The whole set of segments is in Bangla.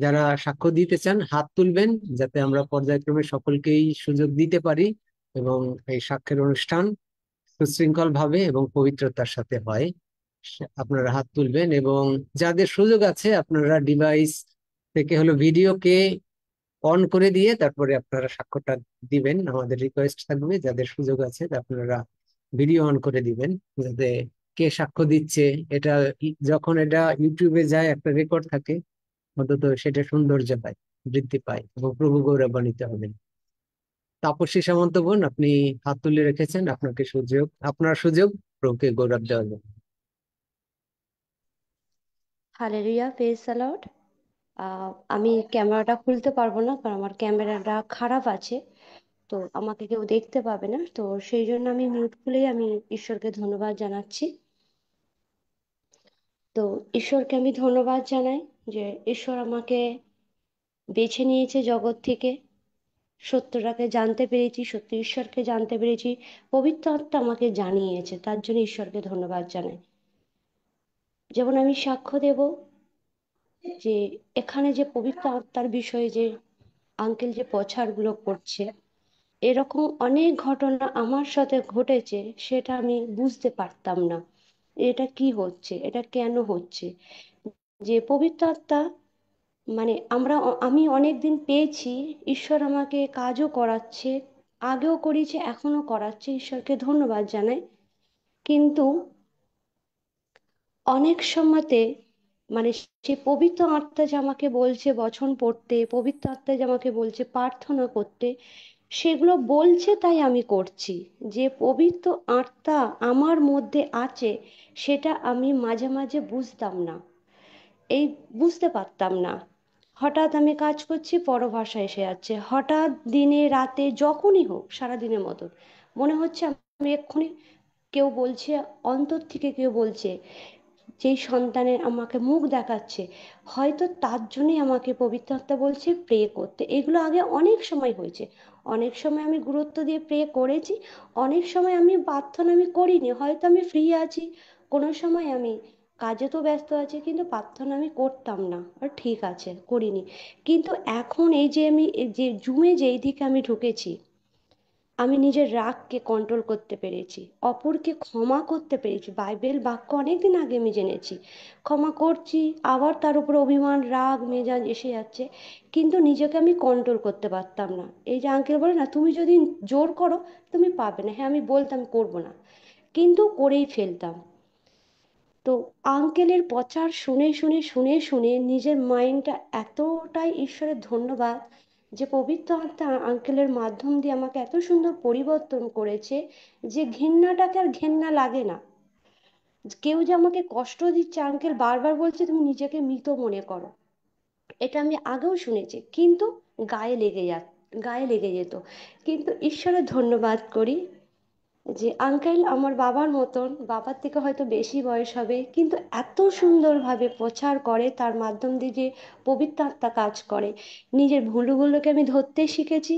যারা সাক্ষ্য দিতে চান হাত তুলবেন, যাতে আমরা পর্যায়ক্রমে সকলকেই সুযোগ দিতে পারি এবং এই সাক্ষ্যের অনুষ্ঠান সুশৃঙ্খল ভাবে এবং পবিত্রতার সাথে হয়। আপনারা হাত তুলবেন, এবং যাদের সুযোগ আছে আপনারা ডিভাইস থেকে হলো ভিডিওকে অন করে দিয়ে তারপরে আপনারা সাক্ষ্যটা দিবেন। আমাদের রিকোয়েস্ট থাকবে যাদের সুযোগ আছে আপনারা ভিডিও অন করে দিবেন, যাতে কে সাক্ষ্য দিচ্ছে এটা যখন এটা ইউটিউবে যায় একটা রেকর্ড থাকে, অন্তত সেটা সৌন্দর্য পায়, বৃদ্ধি পায় এবং প্রভু গৌরবান্বিত হবেন। তাপসী সামন্ত বোন, আপনি হাত তুলে রেখেছেন, আপনাকে সুযোগ, আপনার সুযোগ, প্রভুকে গৌরব দেওয়া যাবে। Hallelujah, praise the Lord. আমি ক্যামেরাটা খুলতে পারবো না, কারণ আমার ক্যামেরাটা খারাপ আছে। তো আমাকে কেউ দেখতে পাবে না, তো সেই জন্য আমি মিউট খুলেই আমি ঈশ্বরকে ধন্যবাদ জানাচ্ছি। তো ঈশ্বরকে আমি ধন্যবাদ জানাই যে ঈশ্বর আমাকে বেছে নিয়েছে জগৎ থেকে। সত্যটাকে জানতে পেরেছি, সত্য ঈশ্বরকে জানতে পেরেছি, পবিত্র আত্মা আমাকে জানিয়েছে, তার জন্য ঈশ্বরকে ধন্যবাদ জানাই। যেমন আমি সাক্ষ্য দেব যে এখানে যে পবিত্র আত্মার বিষয়ে যে আঙ্কেল যে প্রচারগুলো করছে, এরকম অনেক ঘটনা আমার সাথে ঘটেছে, সেটা আমি বুঝতে পারতাম না এটা কি হচ্ছে, এটা কেন হচ্ছে। যে পবিত্র আত্মা মানে আমি অনেক দিন পেয়েছি, ঈশ্বর আমাকে কাজও করাচ্ছে, আগেও করেছে এখনো করাচ্ছে, ঈশ্বরকে ধন্যবাদ জানাই। কিন্তু অনেক সময়তে মানে সে পবিত্র আত্মা যে আমাকে বলছে বচন পড়তে, পবিত্র আত্মা যে আমাকে বলছে প্রার্থনা করতে, সেগুলো বলছে তাই আমি করছি। যে পবিত্র আত্মা আমার মধ্যে আছে সেটা আমি মাঝে মাঝে বুঝতাম না, এই বুঝতে পারতাম না। হঠাৎ আমি কাজ করছি, পরভাষা এসে যাচ্ছে, হঠাৎ দিনে রাতে যখনই হোক, সারাদিনের মতন মনে হচ্ছে আমি এক্ষুনি, কেউ বলছে, অন্তর থেকে কেউ বলছে, যেই সন্তানের আমাকে মুখ দেখাচ্ছে, হয়তো তার জন্যই আমাকে পবিত্র আত্মা বলছে প্রে করতে। এগুলো আগে অনেক সময় হয়েছে, অনেক সময় আমি গুরুত্ব দিয়ে প্রে করেছি, অনেক সময় আমি প্রার্থনা আমি করিনি, হয়তো আমি ফ্রি আছি, কোনো সময় আমি কাজে তো ব্যস্ত আছি, কিন্তু প্রার্থনা আমি করতাম না, আর ঠিক আছে করিনি। কিন্তু এখন এই যে আমি এই যে জুমে যেই দিকে আমি ঢুকেছি, আমি নিজের রাগকে কন্ট্রোল করতে পেরেছি, অপরকে ক্ষমা করতে পেরেছি। বাইবেল বাক্য অনেকদিন আগে আমি জেনেছি, ক্ষমা করছি, আবার তার উপর অভিমান রাগ মেজাজ এসে যাচ্ছে, কিন্তু নিজেকে আমি কন্ট্রোল করতে পারতাম না। এই যে আঙ্কেল বলে না, তুমি যদি জোর করো তুমি পাবে না, হ্যাঁ আমি বলতাম করব না, কিন্তু করেই ফেলতাম। তো আঙ্কেলের প্রচার শুনে শুনে শুনে শুনে নিজের মাইন্ডটা এতটাই, ঈশ্বরের ধন্যবাদ যে পবিত্র আত্মা আঙ্কেলের মাধ্যম দিয়ে আমাকে এত সুন্দর পরিবর্তন করেছে, যে ঘেন্নাটাকে আর ঘেন্না লাগে না। কেউ যে আমাকে কষ্ট দিচ্ছে, আঙ্কেল বারবার বলছে তুমি নিজেকে মৃত মনে করো, এটা আমি আগেও শুনেছি, কিন্তু গায়ে লেগে যা গায়ে লেগে যেত। কিন্তু ঈশ্বরের ধন্যবাদ করি যে আঙ্কেল আমার বাবার মতন, বাবার থেকে হয়তো বেশি বয়স হবে, কিন্তু এত সুন্দরভাবে প্রচার করে, তার মাধ্যম দিয়ে যে পবিত্র আত্মা কাজ করে। নিজের ভুলগুলোকে আমি ধরতে শিখেছি।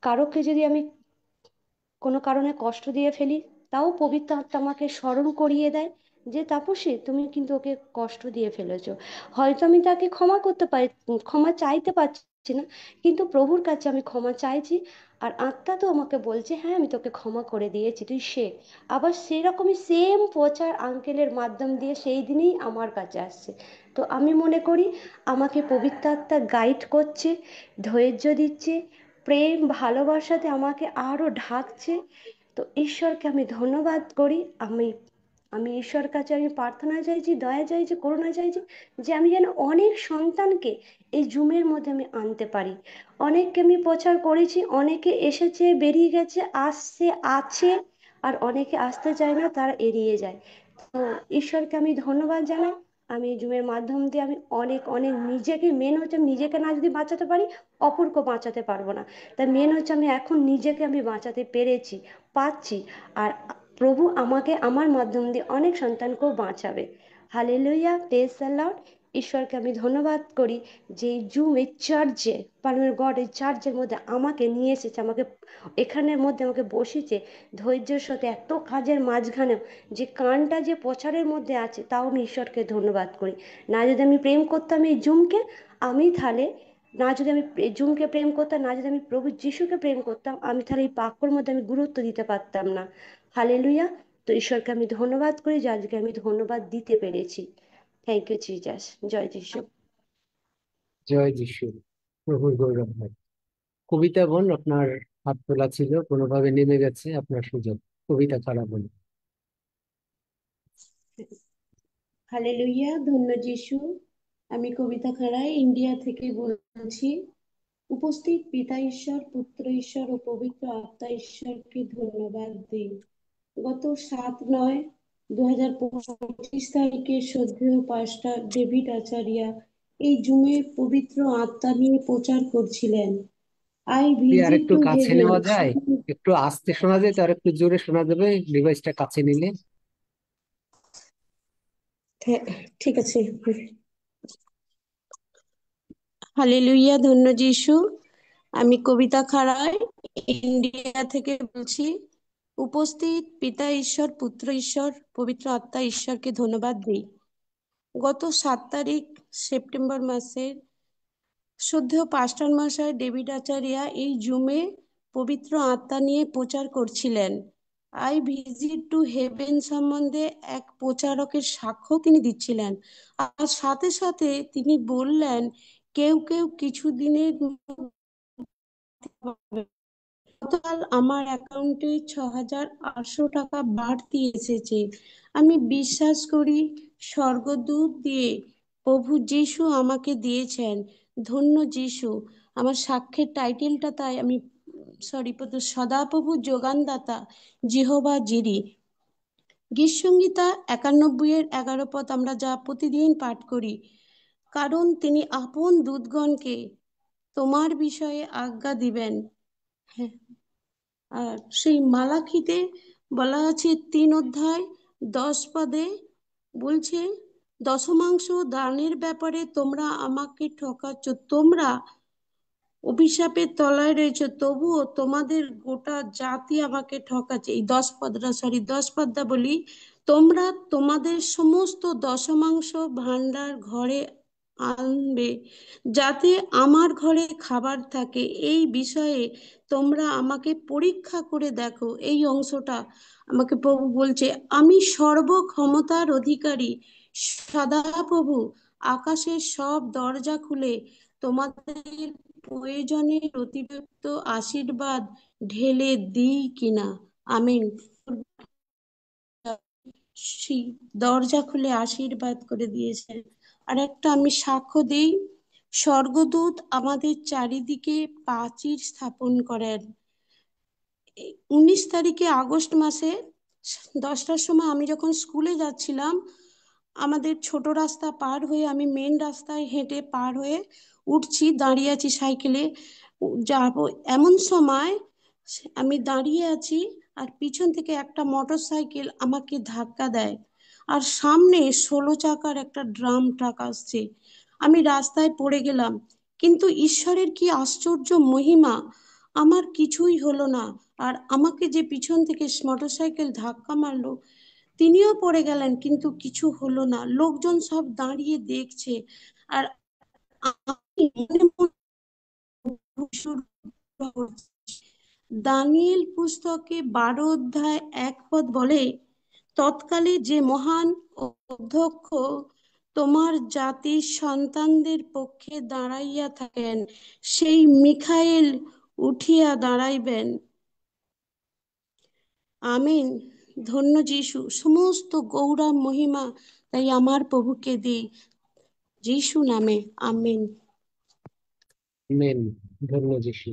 কারোকে যদি আমি কোনো কারণে কষ্ট দিয়ে ফেলি, তাও পবিত্র আত্মা আমাকে স্মরণ করিয়ে দেয় যে তাপসী তুমি কিন্তু ওকে কষ্ট দিয়ে ফেলেছো। হয়তো আমি তাকে ক্ষমা করতে পারি, ক্ষমা চাইতে পারছি না, কিন্তু প্রভুর কাছে আমি ক্ষমা চাইছি, আর আত্মা তো আমাকে বলছে হ্যাঁ আমি তোকে ক্ষমা করে দিয়েছি, তুই শেখ। আবার সেরকমই সেম প্রচার আঙ্কেলের মাধ্যম দিয়ে সেই দিনেই আমার কাছে আসছে। তো আমি মনে করি আমাকে পবিত্র আত্মা গাইড করছে, ধৈর্য দিচ্ছে, প্রেম ভালোবাসাতে আমাকে আরো ঢাকছে। তো ঈশ্বরকে আমি ধন্যবাদ করি। আমি আমি ঈশ্বর কাছে আমি প্রার্থনা চাইছি, দয়া চাইছি, করুণা চাইছি, যে আমি যেন অনেক সন্তানকে এই জুমের মধ্যে আমি আনতে পারি। অনেককে আমি প্রচার করেছি, অনেকে এসেছে বেরিয়ে গেছে, আসছে আছে, আর অনেকে আসতে চায় না, তারা এড়িয়ে যায়। তো ঈশ্বরকে আমি ধন্যবাদ জানাই। আমি জুমের মাধ্যম দিয়ে আমি অনেক অনেক নিজেকে, মেন হচ্ছে আমি নিজেকে না যদি বাঁচাতে পারি, অপরকে বাঁচাতে পারবো না। তাই মেন হচ্ছে আমি এখন নিজেকে আমি বাঁচাতে পেরেছি, পাচ্ছি, আর প্রভু আমাকে আমার মাধ্যম দিয়ে অনেক সন্তানকেও বাঁচাবে। Hallelujah, praise the Lord. ঈশ্বরকে আমি ধন্যবাদ করি যে এই জুম এই চার্চে, পালনের গড এই চার্চের মধ্যে আমাকে নিয়ে এসেছে, আমাকে এখানের মধ্যে আমাকে বসিয়েছে ধৈর্যের সাথে, এত কাজের মাঝখানেও যে কানটা যে প্রচারের মধ্যে আছে, তাও আমি ঈশ্বরকে ধন্যবাদ করি। না যদি আমি প্রেম করতাম এই জুমকে, আমি তাহলে, না যদি আমি জুনকে প্রেম করতাম, না যদি আমি প্রভু যিশুকে প্রেম করতাম, আমি তাহলে এই বাক্যর মধ্যে আমি গুরুত্ব দিতে পারতাম না। হালেলুয়া। তো ঈশ্বরকে আমি ধন্যবাদ করি যে আজকে আমি ধন্যবাদ দিতে পেরেছি। Thank you Jesus. জয় যিশু। জয় যিশু। প্রভুর গৌরব হয়। কবিতা বোন, আপনার হাত তোলা ছিল, কোনোভাবে নেমে গেছে, আপনার সুযোগ। কবিতা খারাপ বলুন। হালেলুয়া, ধন্য যিশু। আমি কবিতা খাড়াই ইন্ডিয়া থেকে বলছি। উপস্থিত পিতা ঈশ্বর, পুত্র ঈশ্বর ও পবিত্র আত্মা ঈশ্বরকে ধন্যবাদ দিই। গত 7/9/2025 তারিখে শ্রদ্ধেয় পাস্টার ডেভিড আচারিয়া এই জুমে পবিত্র আত্মা নিয়ে প্রচার করছিলেন। আই আর ভিজিট একটু টু কাছে হেভেন। নেওয়া যায়? একটু আস্তে শোনা যায় তো, আর একটু জোরে শোনা যাবে ডিভাইসটা কাছে নিলে? ঠিক আছে। হালেলুয়া, ধন্য যিশু। আমি কবিতা খাড়াই ইন্ডিয়া থেকে বলছি। উপস্থিত পিতা ঈশ্বর, পুত্র ঈশ্বর, পবিত্র আত্মা ঈশ্বরকে ধন্যবাদ দিই। গত 7 তারিখ সেপ্টেম্বর শ্রদ্ধেয় পাস্টার মশাই ডেভিড আচারিয়া এই জুমে পবিত্র আত্মা নিয়ে প্রচার করছিলেন। আই ভিজিট টু হেভেন সম্বন্ধে এক প্রচারকের সাক্ষ্য তিনি দিচ্ছিলেন। আর সাথে সাথে তিনি বললেন, কেউ কেউ কিছুদিনের গতকাল আমার অ্যাকাউন্টে 6,800 টাকা বাড়তি এসেছে। আমি বিশ্বাস করি স্বর্গদূত দিয়ে প্রভু যিশু আমাকে দিয়েছেন। ধন্য যিশু। আমার সাক্ষ্যের টাইটেলটা তাই আমি সদাপ্রভু যোগানদাতা, জিহোবা জিরি। গীতসংহিতা 91-11 পদ আমরা যা প্রতিদিন পাঠ করি। কারণ তিনি আপন দূতগণকে তোমার বিষয়ে আজ্ঞা দিবেন। হ্যাঁ, আর সেই মালাখিতে বলা আছে 3 অধ্যায় 10 পদে বলছে, দশমাংশ দানের ব্যাপারে তোমরা আমাকে ঠকাচ্ছ, তোমরা অভিশাপের তলায় রয়েছে, তবুও তোমাদের গোটা জাতি আমাকে ঠকাচ্ছে। এই 10 পদটা বলি, তোমরা তোমাদের সমস্ত দশমাংশ ভাণ্ডার ঘরে আনবে, যাতে আমার ঘরে খাবার থাকে। এই বিষয়ে তোমরা আমাকে পরীক্ষা করে দেখো। এই অংশটা আমাকে প্রভু বলছে, আমি সর্বক্ষমতার অধিকারী সদাপ্রভু আকাশের সব দরজা খুলে তোমাদের প্রয়োজনের অতিরিক্ত আশীর্বাদ ঢেলে দিই কিনা। আমিন। সেই দরজা খুলে আশীর্বাদ করে দিয়েছেন। আর একটা আমি সাক্ষ্য দিই, স্বর্গদূত আমাদের চারিদিকে প্রাচীর স্থাপন করেন। 19 তারিখে আগস্ট 10টার সময় আমি যখন স্কুলে যাচ্ছিলাম, আমাদের ছোট রাস্তা পার হয়ে আমি মেন রাস্তায় হেঁটে পার হয়ে উঠছি, দাঁড়িয়ে আছি সাইকেলে যাবো, এমন সময় আমি দাঁড়িয়ে আছি আর পিছন থেকে একটা মোটর সাইকেল আমাকে ধাক্কা দেয়। আর সামনে 16 চাকার একটা ড্রাম ট্রাক আসছে। আমি রাস্তায় পড়ে গেলাম, কিন্তু ঈশ্বরের কি আশ্চর্য মহিমা, আমার কিছুই হলো না। আর আমাকে যে পিছন থেকে মোটরসাইকেল ধাক্কা মারলো, তিনিও পড়ে গেলেন, কিন্তু কিছু হলো না। লোকজন সব দাঁড়িয়ে দেখছে। আর আমি মনে মনে দানিয়েল পুস্তকে 12 অধ্যায় 1 পদ বলে, তৎকালে যে মহান অধ্যক্ষ তোমার জাতির সন্তানদের পক্ষে দাঁড়াইয়া থাকেন, সেই মিখায়েল উঠিয়া দাঁড়াইবেন। আমিন। ধন্য যিশু। সমস্ত গৌরব মহিমা তাই আমার প্রভুকে দিই, যিশু নামে। আমিন। মেন। ধন্য যিশু।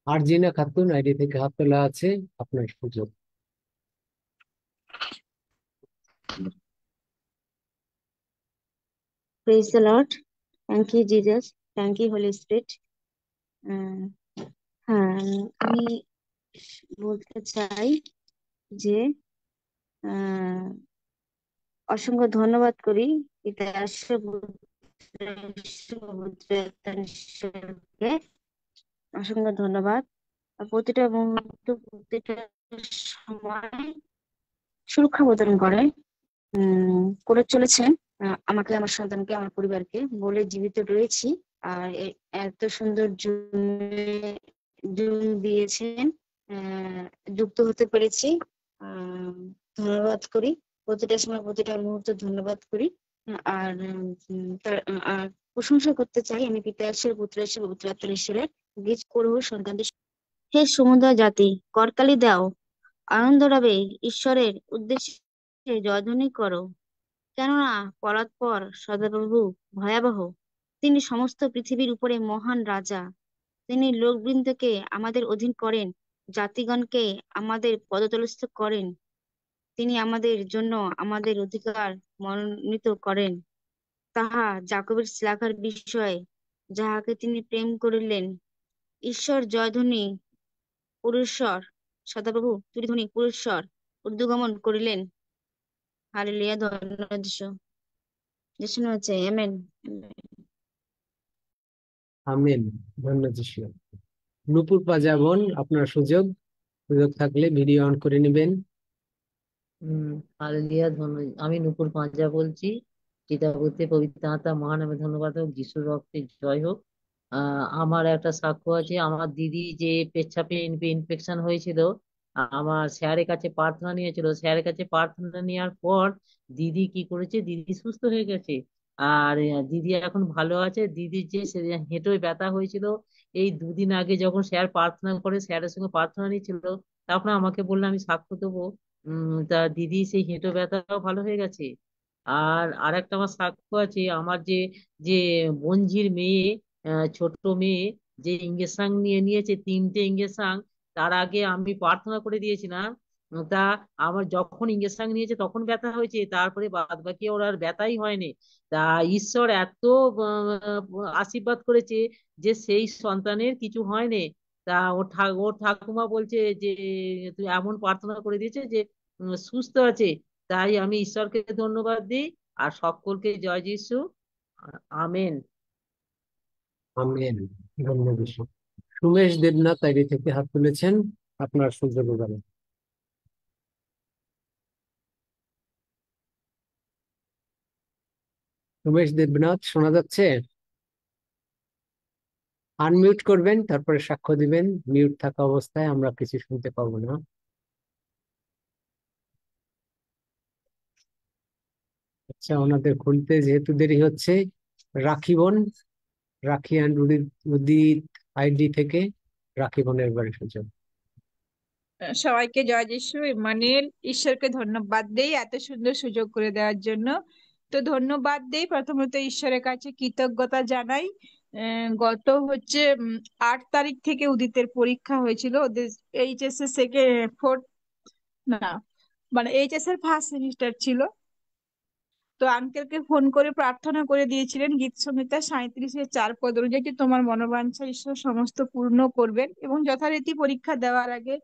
আরজিনা খাতুন আইডি থেকে হাত তোলা আছে, আপনার সুযোগ। Praise the Lord. Thank you, Jesus. Thank you, Holy Spirit. হ্যাঁ, আমি বলতে চাই যে আহ, অসংখ্য ধন্যবাদ করি পিতা ঈশ্বরকে। অসংখ্য ধন্যবাদ। আর প্রতিটা মুহূর্ত, প্রতিটা সময় সুরক্ষা প্রদান করে চলেছেন আমাকে, আমার সন্তানকে, আমার পরিবারকে। বলে জীবিত রয়েছি আর এত সুন্দর জুম দিয়েছেন, যুক্ত হতে পেরেছি। ধন্যবাদ করি, প্রতিটা সময় প্রতিটা মুহূর্তে ধন্যবাদ করি। আর আর প্রশংসা করতে চাই আমি পিতা ঈশ্বর, পুত্র ঈশ্বর, পবিত্র ঈশ্বরের, বীজ করহ সন্তানদের। হে সমুদয় জাতি, করতালি দাও, আনন্দ রবে ঈশ্বরের উদ্দেশ্যে জয়ধ্বনি করো, কেননা পরাৎপর সদাপ্রভু ভয়াবহ। তিনি সমস্ত পৃথিবীর উপরে মহান রাজা। তিনি লোকবৃন্দকে আমাদের অধীন করেন, জাতিগণকে আমাদের পদতলস্থ করেন। তিনি আমাদের জন্য আমাদের অধিকার মনোনীত করেন। তাহা যাকবের শ্লাঘার বিষয়, যাহাকে তিনি প্রেম করিলেন। ঈশ্বর জয়ধ্বনি পুরুষর, সদাপ্রভু তুরিধ্বনি পুরুষর ঊর্ধ্বগমন করিলেন। হালেলুয়া, ধন্যবাদ যিশু। যিশু হচ্ছে আমেন। আমেন। ধন্যবাদ যিশু। নূপুর পাজাবন, আপনার সুযোগ সুযোগ থাকলে ভিডিও অন করে নেবেন। হালেলুয়া, আমি নূপুর পাঁজা বলছি। পিতা পুত্র পবিত্র আত্মা মহানামে ধন্যবাদ হোক, যিশুর রক্তে জয় হোক। আমার একটা সাক্ষ্য আছে। আমার দিদি যে পেচ্ছাপে ইনফেকশন হয়েছিল, আমার স্যারের কাছে প্রার্থনা নিয়েছিল। স্যারের কাছে প্রার্থনা নেওয়ার পর দিদি কি করেছে, দিদি সুস্থ হয়ে গেছে। আর দিদি এখন ভালো আছে। দিদির যে হেঁটোয় ব্যথা হয়েছিল, এই 2 দিন আগে যখন স্যার প্রার্থনা করে, স্যারের সঙ্গে প্রার্থনা নিয়েছিল, তারপরে আমাকে বললো আমি সাক্ষ্য দেবো। তা দিদি সেই হেঁটো ব্যথাটাও ভালো হয়ে গেছে। আর আরেকটা আমার সাক্ষ্য আছে। আমার যে যে বোনঝির মেয়ে, ছোট মেয়ে, যে ইঞ্জেকশন নিয়ে নিয়েছে 3টে ইঞ্জেকশন, তার আগে আমি প্রার্থনা করে দিয়েছিলাম। তা আমার যখন ইঞ্জেকশন নিয়েছে তখন ব্যথা হয়েছে, তারপরে বাদ বাকি ওর আর ব্যথাই হয়নি। তা ঈশ্বর এত আশীর্বাদ করেছে যে সেই সন্তানের কিছু হয়নি। তা ওর ঠাকুমা বলছে যে তুই এমন প্রার্থনা করে দিয়েছে যে সুস্থ আছে। তাই আমি ঈশ্বরকে ধন্যবাদ দিই আর সকলকে জয় যিশু। আমেন। আমেন। ধন্যবাদ যিশু। সুমেশ দেবনাথ আইডি থেকে হাত তুলেছেন, আপনার সুযোগ এবারে। সুমেশ দেবনাথ, শোনা যাচ্ছে? আনমিউট করবেন, তারপরে সাক্ষ্য দিবেন। মিউট থাকা অবস্থায় আমরা কিছু শুনতে পাবো না। আচ্ছা, ওনাদের খুলতে যেহেতু দেরি হচ্ছে, রাখি বোন, রাখি অ্যান্ড উদিত আইডি থেকে রাখি বোনের এবারে সুযোগ। সবাইকে জয় যিশু। ইম্মানুয়েল, ঈশ্বরকে ধন্যবাদ দেই এত সুন্দর সুযোগ করে দেওয়ার জন্য। তো ধন্যবাদ দেই, প্রথমত ঈশ্বরের কাছে কৃতজ্ঞতা জানাই। গত 8 তারিখ থেকে উদিতের পরীক্ষা হয়েছিল। ওদের এইচএস এর ফোর্থ, না মানে এইচএস এর ফার্স্ট সেমিস্টার ছিল। তো আঙ্কেলকে ফোন করে প্রার্থনা করে দিয়েছিলেন গীত সংহিতা 37:4 অনুযায়ী যে তোমার মনোবাঞ্ছা ঈশ্বর সমস্ত পূর্ণ করবেন। এবং যথারীতি পরীক্ষা দেওয়ার আগে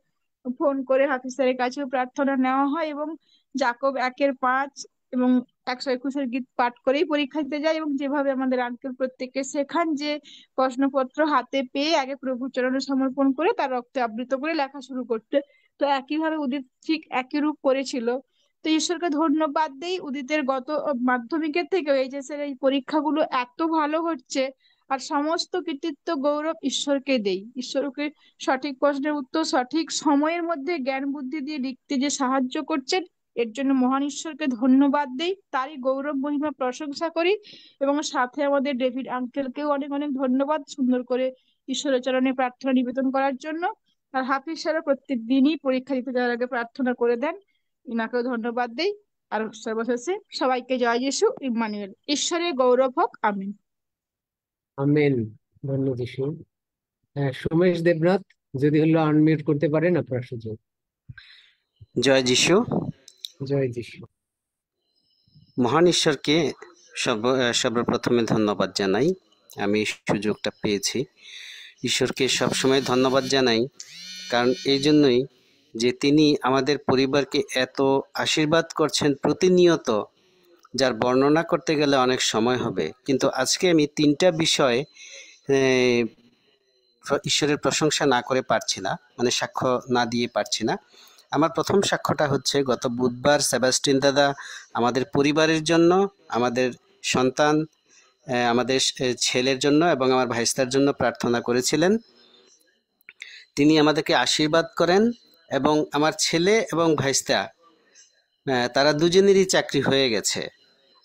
ফোন করে হাফিজ স্যারের কাছেও প্রার্থনা নেওয়া হয় এবং জাকব 1:5 এবং 121 গীত পাঠ করেই পরীক্ষা দিতে যায়। এবং যেভাবে আমাদের আঙ্কেল প্রত্যেককে শেখান যে প্রশ্নপত্র হাতে পেয়ে আগে প্রভু চরণে সমর্পণ করে তার রক্তে আবৃত করে লেখা শুরু করতে, তো একইভাবে উদিত ঠিক একই রূপ করেছিল। তো ঈশ্বরকে ধন্যবাদ দেই, উদিতের গত মাধ্যমিকের থেকে এইচএস এর এই পরীক্ষাগুলো এত ভালো হচ্ছে। আর সমস্ত কৃতিত্ব গৌরব ঈশ্বরকে দেই। ঈশ্বরকে সঠিক প্রশ্নের উত্তর সঠিক সময়ের মধ্যে জ্ঞান বুদ্ধি দিয়ে লিখতে যে সাহায্য করছেন, এর জন্য মহান ঈশ্বরকে ধন্যবাদ দেই, তারই গৌরব মহিমা প্রশংসা করি। এবং সাথে আমাদের ডেভিড আঙ্কেলকেও অনেক অনেক ধন্যবাদ সুন্দর করে ঈশ্বরের চরণে প্রার্থনা নিবেদন করার জন্য। আর হাফিজ স্যারও প্রত্যেক দিনই পরীক্ষা দিতে যাওয়ার আগে প্রার্থনা করে দেন, ইনাকেও ধন্যবাদ দেই। আর সর্বশেষে সবাইকে জয় যিশু। ইম্মানুয়েল, ঈশ্বরের গৌরব হোক। আমিন। আমেন। ধন্যবাদ যিশু। সুমেশ দেবনাথ, যদি হলো আনমিউট করতে পারেন, আপনার সুযোগ। জয় যিশু। জয় যিশু। মহান ঈশ্বরকে সর্বপ্রথমে ধন্যবাদ জানাই, আমি সুযোগটা পেয়েছি। ঈশ্বরকে সবসময় ধন্যবাদ জানাই, কারণ এই জন্যই যে তিনি আমাদের পরিবারকে এত আশীর্বাদ করছেন প্রতিনিয়ত, যার বর্ণনা করতে গেলে অনেক সময় হবে। কিন্তু আজকে আমি 3টা বিষয় ঈশ্বরের প্রশংসা না করে পারছি না, মানে সাক্ষ্য না দিয়ে পারছি না। আমার প্রথম সাক্ষ্যটা হচ্ছে, গত বুধবার সেবাস্টিন দাদা আমাদের পরিবারের জন্য, আমাদের সন্তান আমাদের ছেলের জন্য এবং আমার ভাইস্তার জন্য প্রার্থনা করেছিলেন। তিনি আমাদেরকে আশীর্বাদ করেন এবং আমার ছেলে এবং ভাইস্তা তারা দুজনেরই চাকরি হয়ে গেছে,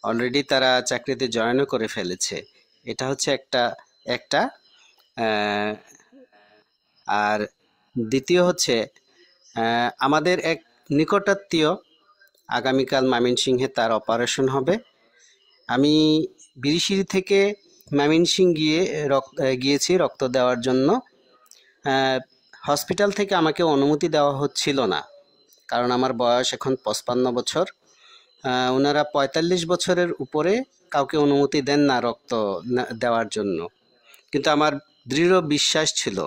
অলরেডি তারা চাকরিতে জয়েনও করে ফেলেছে। এটা হচ্ছে একটা আহ, আর দ্বিতীয় হচ্ছে আমাদের এক নিকটাত্মীয় আগামীকাল ময়মনসিংহে তার অপারেশন হবে। আমি বিরিশিরি থেকে ময়মনসিংহ গিয়েছি রক্ত দেওয়ার জন্য। হসপিটাল থেকে আমাকে অনুমতি দেওয়া হচ্ছিল না, কারণ আমার বয়স এখন 55 বছর। ওনারা 45 বছরের উপরে কাউকে অনুমতি দেন না রক্ত দেওয়ার জন্য। কিন্তু আমার দৃঢ় বিশ্বাস ছিল,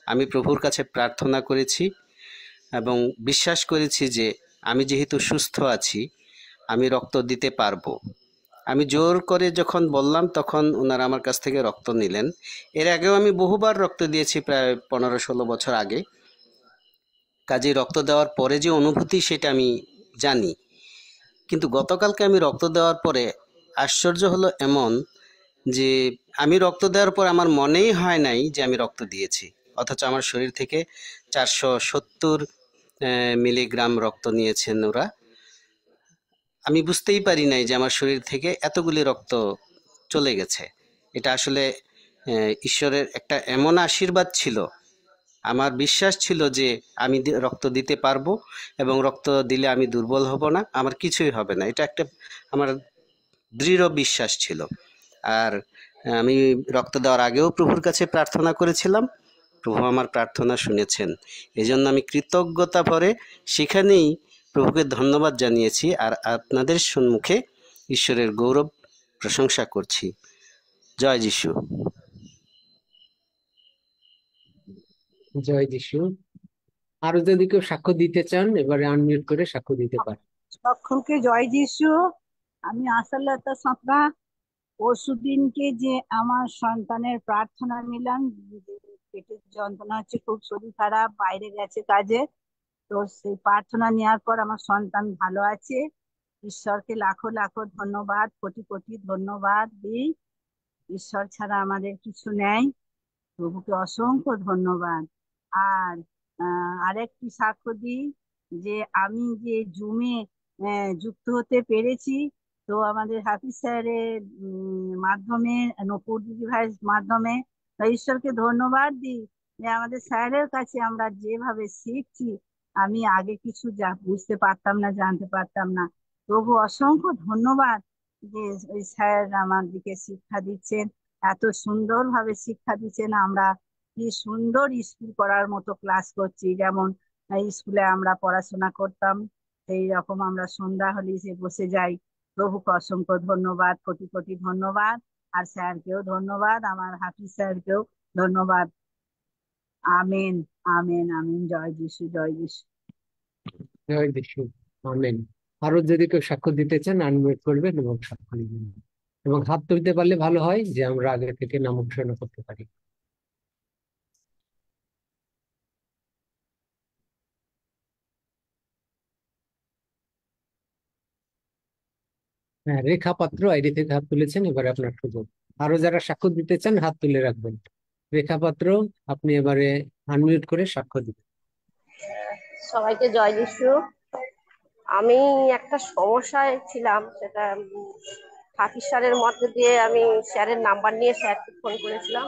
আমি প্রভুর কাছে প্রার্থনা করেছি এবং বিশ্বাস করেছি যে আমি যেহেতু সুস্থ আছি, আমি রক্ত দিতে পারবো। আমি জোর করে যখন বললাম তখন ওনারা আমার কাছ থেকে রক্ত নিলেন। এর আগেও আমি বহুবার রক্ত দিয়েছি, প্রায় 15-16 বছর আগে। কাজে রক্ত দেওয়ার পরে যে অনুভূতি সেটা আমি জানি। কিন্তু গতকালকে আমি রক্ত দেওয়ার পরে আশ্চর্য হলো এমন যে আমি রক্ত দেওয়ার পর আমার মনেই হয় নাই যে আমি রক্ত দিয়েছি, অথচ আমার শরীর থেকে 470 মিলিগ্রাম রক্ত নিয়েছেন ওরা। আমি বুঝতেই পারি নাই যে আমার শরীর থেকে এতগুলি রক্ত চলে গেছে। এটা আসলে ঈশ্বরের একটা এমন আশীর্বাদ ছিল। আমার বিশ্বাস ছিল যে আমি রক্ত দিতে পারবো এবং রক্ত দিলে আমি দুর্বল হব না, আমার কিছুই হবে না। এটা একটা আমার দৃঢ় বিশ্বাস ছিল। আর আমি রক্ত দেওয়ার আগেও প্রভুর কাছে প্রার্থনা করেছিলাম, প্রভু আমার প্রার্থনা শুনেছেন। এজন্য আমি কৃতজ্ঞতা ভরে সেখানেই প্রভুকে ধন্যবাদ জানিয়েছি আর আপনাদের সম্মুখে ঈশ্বরের গৌরব প্রশংসা করছি। জয় যিশু। জয় যিশু। আরো যদি কেউ সাক্ষ্য দিতে চান, এবারে আনমিউট করে সাক্ষ্য দিতে পারেন। সকলকে জয় যিশু। আমি আশালতা সাঁতরা। পরশুদিনকে যে আমার সন্তানের প্রার্থনা নিলাম, যে পেটের যন্ত্রণা হচ্ছে, খুব শরীর খারাপ, বাইরে গেছে কাজে, তো সেই প্রার্থনা নেওয়ার পর আমার সন্তান ভালো আছে। ঈশ্বরকে লাখো লাখো ধন্যবাদ, কোটি কোটি ধন্যবাদ দিই। ঈশ্বর ছাড়া আমাদের কিছু নেই। প্রভুকে অসংখ্য ধন্যবাদ। আর আরেকটি সাক্ষ্য দিই যে আমি যে জুমে যুক্ত হতে পেরেছি, তো আমাদের হাফিজ স্যারের মাধ্যমে, নকুর দিদি ভাইয়ের মাধ্যমে, তো ঈশ্বরকে ধন্যবাদ দিই যে আমাদের স্যারের কাছে আমরা যেভাবে শিখছি, আমি আগে কিছু বুঝতে পারতাম না, জানতে পারতাম না। প্রভু অসংখ্য ধন্যবাদ যে ওই স্যার আমাদেরকে শিক্ষা দিচ্ছেন, এত সুন্দরভাবে শিক্ষা দিচ্ছেন। আমরা কি সুন্দর স্কুল করার মতো ক্লাস করছি, যেমন স্কুলে আমরা পড়াশোনা করতাম সেই রকম আমরা সন্ধ্যা হলে এসে বসে যাই। প্রভুকে অসংখ্য ধন্যবাদ, কোটি কোটি ধন্যবাদ। আর স্যারকেও ধন্যবাদ, আমার হাফিজ স্যারকেও ধন্যবাদ। Amen, amen, amen. জয় যিশু, জয় যিশু। জয় যিশু। আমেন। আরো যদি কেউ সাক্ষ্য দিতে চান, আনমিউট করবেন এবং সাক্ষ্য দিবেন, এবং হাত তুলতে পারলে ভালো হয়, যে আমরা আগে থেকে নাম ঘোষণা করতে পারি। হ্যাঁ, রেখা পাত্র আইডি থেকে হাত তুলেছেন, এবারে আপনার সুযোগ। আরো যারা সাক্ষ্য দিতে চান হাত তুলে রাখবেন। রেখা পাত্র, আপনি এবারে আনমিউট করে সাক্ষ্য দিবেন। সবাইকে জয় যিশু। আমি একটা সমস্যায় ছিলাম, সেটা হাফিজ স্যারের মধ্যে দিয়ে আমি স্যারের নাম্বার নিয়ে স্যারকে ফোন করেছিলাম।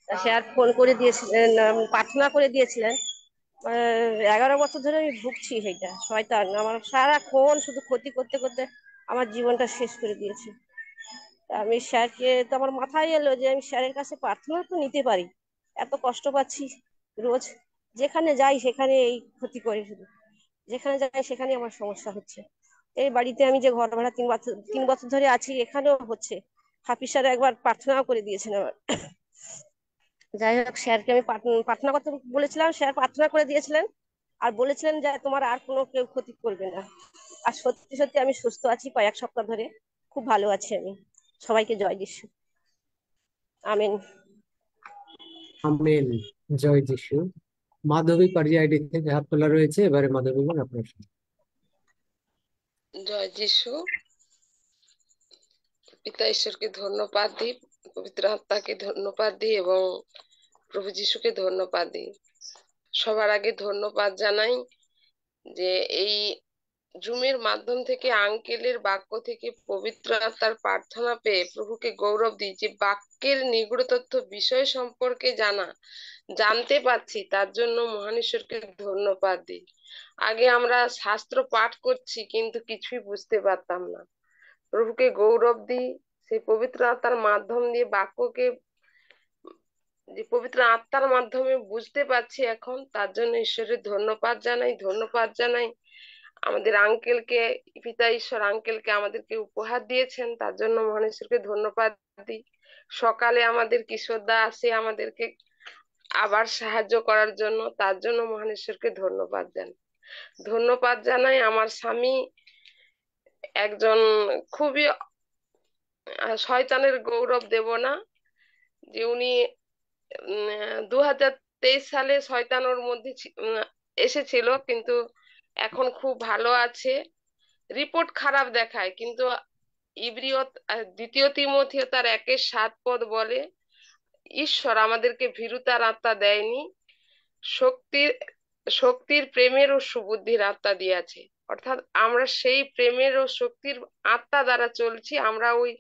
স্যার ফোন করে দিয়েছিলেন, প্রার্থনা করে দিয়েছিলেন। 11 বছর ধরে আমি ভুগছি সেইটা, শয়তান আমার সারাক্ষণ শুধু ক্ষতি করতে করতে আমার জীবনটা শেষ করে দিয়েছে। আমি স্যারকে, তো আমার মাথায় এলো যে আমি স্যারের কাছে প্রার্থনা তো নিতে পারি, এত কষ্ট পাচ্ছি রোজ, যেখানে যাই সেখানে এই ক্ষতি করে, শুধু যেখানে যাই সেখানে আমার সমস্যা হচ্ছে। এই বাড়িতে আমি যে ঘর ভাড়া 3 বছর ধরে আছি, এখানেও হচ্ছে। হাফিজ স্যার একবার প্রার্থনাও করে দিয়েছেন আমার। যাই হোক, স্যারকে আমি প্রার্থনা করতে বলেছিলাম, স্যার প্রার্থনা করে দিয়েছিলেন আর বলেছিলেন যে তোমার আর কোনো কেউ ক্ষতি করবে না। আর সত্যি সত্যি আমি সুস্থ আছি, কয়েক সপ্তাহ ধরে খুব ভালো আছি আমি। সবাইকে জয় যিশু। আমেন। আমেন। জয় যিশু। মাধবী পাড়ি আইডি থেকে হাত তোলা রয়েছে, এবারে মাধবী বোন আপনার সুযোগ। জয় যিশু। পিতা ঈশ্বরকে ধন্যবাদ দিই, পবিত্র আত্মাকে ধন্যবাদ দিই এবং প্রভু যিশুকে ধন্যবাদ দিই। সবার আগে ধন্যবাদ জানাই যে এই জুমের মাধ্যম থেকে আঙ্কেলের বাক্য থেকে পবিত্র আত্মার প্রার্থনা পেয়ে প্রভুকে গৌরব দিই যে বাক্যের নিগূঢ় তথ্য বিষয় সম্পর্কে জানতে পারছি, তার জন্য মহান ঈশ্বরকে ধন্যবাদ দিই। আগে আমরা শাস্ত্র পাঠ করছি কিন্তু কিছুই বুঝতে পারতাম না, প্রভুকে গৌরব দিই সেই পবিত্র আত্মার মাধ্যম দিয়ে বাক্যকে যে পবিত্র আত্মার মাধ্যমে বুঝতে পারছি এখন, তার জন্য ঈশ্বরের ধন্যবাদ জানাই আমাদের আঙ্কেলকে, পিতা ঈশ্বর আঙ্কেলকে আমাদেরকে উপহার দিয়েছেন, তার জন্য মহান ঈশ্বরকে ধন্যবাদ দিই। সকালে আমাদের কিশোরদা আসে আমাদেরকে আবার সাহায্য করার জন্য, তার জন্য মহান ঈশ্বরকে ধন্যবাদ জানাই আমার স্বামী একজন খুবই শয়তানের গৌরব দেব না, যে উনি 2023 সালে শয়তান ওর মধ্যে এসেছিল, কিন্তু এখন খুব ভালো আছে। রিপোর্ট খারাপ দেখায়, কিন্তু দ্বিতীয় তিমথিও তার 1:7 বলে ঈশ্বর আমাদেরকে ভীরুতার আত্মা দেয়নি, শক্তির প্রেমের ও সুবুদ্ধির আত্মা দিয়েছে। অর্থাৎ আমরা সেই প্রেমের ও শক্তির আত্মা দ্বারা চলছি, আমরা ওই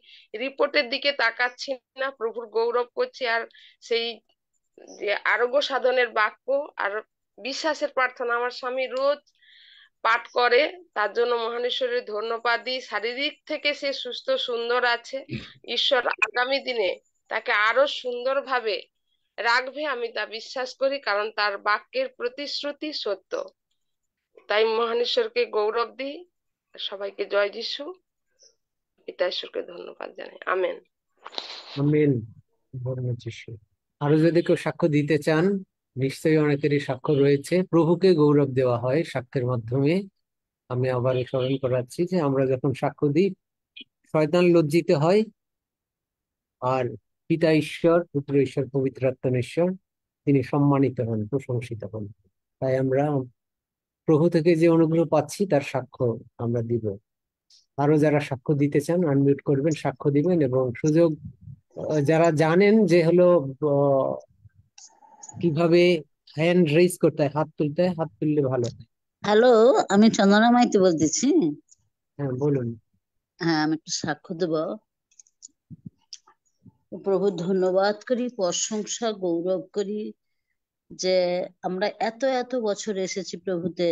রিপোর্টের দিকে তাকাচ্ছি না, প্রভুর গৌরব করছি। আর সেই যে আরোগ্য সাধনের বাক্য আর বিশ্বাসের প্রার্থনা আমার স্বামী রোজ পাঠ করে, তার জন্য মহান ঈশ্বরের ধন্যবাদ দিই। শারীরিক থেকে সে সুস্থ সুন্দর আছে, ঈশ্বর আগামী দিনে তাকে আরো সুন্দরভাবে রাখবে আমি তা বিশ্বাস করি, কারণ তার বাক্যের প্রতিশ্রুতি সত্য। তাই মহান ঈশ্বরকে গৌরব দিই। সবাইকে জয় যিশু, পিতা ঈশ্বরকে ধন্যবাদ জানাই। আমেন। আমেন। ধন্যবাদ যিশু। আরো যদি কেউ সাক্ষ্য দিতে চান, নিশ্চয়ই অনেকেরই সাক্ষ্য রয়েছে। প্রভুকে গৌরব দেওয়া হয় সাক্ষ্যের মাধ্যমে। আমি আবার স্মরণ করাচ্ছি যে আমরা যখন সাক্ষ্য দিই, শয়তান লজ্জিত হয়, আর পিতা ঈশ্বর, পুত্র ঈশ্বর, পবিত্র আত্মা ঈশ্বর তিনি সম্মানিত হন, প্রশংসিত হন। তাই আমরা প্রভু থেকে যে অনুগ্রহ পাচ্ছি তার সাক্ষ্য আমরা দিব। আরো যারা সাক্ষ্য দিতে চান আনমিউট করবেন, সাক্ষ্য দিবেন। এবং সুযোগ যারা জানেন যে হলো কিভাবে হ্যান্ড রেজ করতে হয়, হাত তুলতে হয়, হাত তুললে ভালো হয়। হ্যালো, আমি চন্দনা মাইতি বলতেছি। হ্যাঁ বলুন। হ্যাঁ, আমি একটু সাক্ষ্য দেব। প্রভু ধন্যবাদ করি, প্রশংসা গৌরব করি যে আমরা এত এত বছর এসেছি প্রভুতে,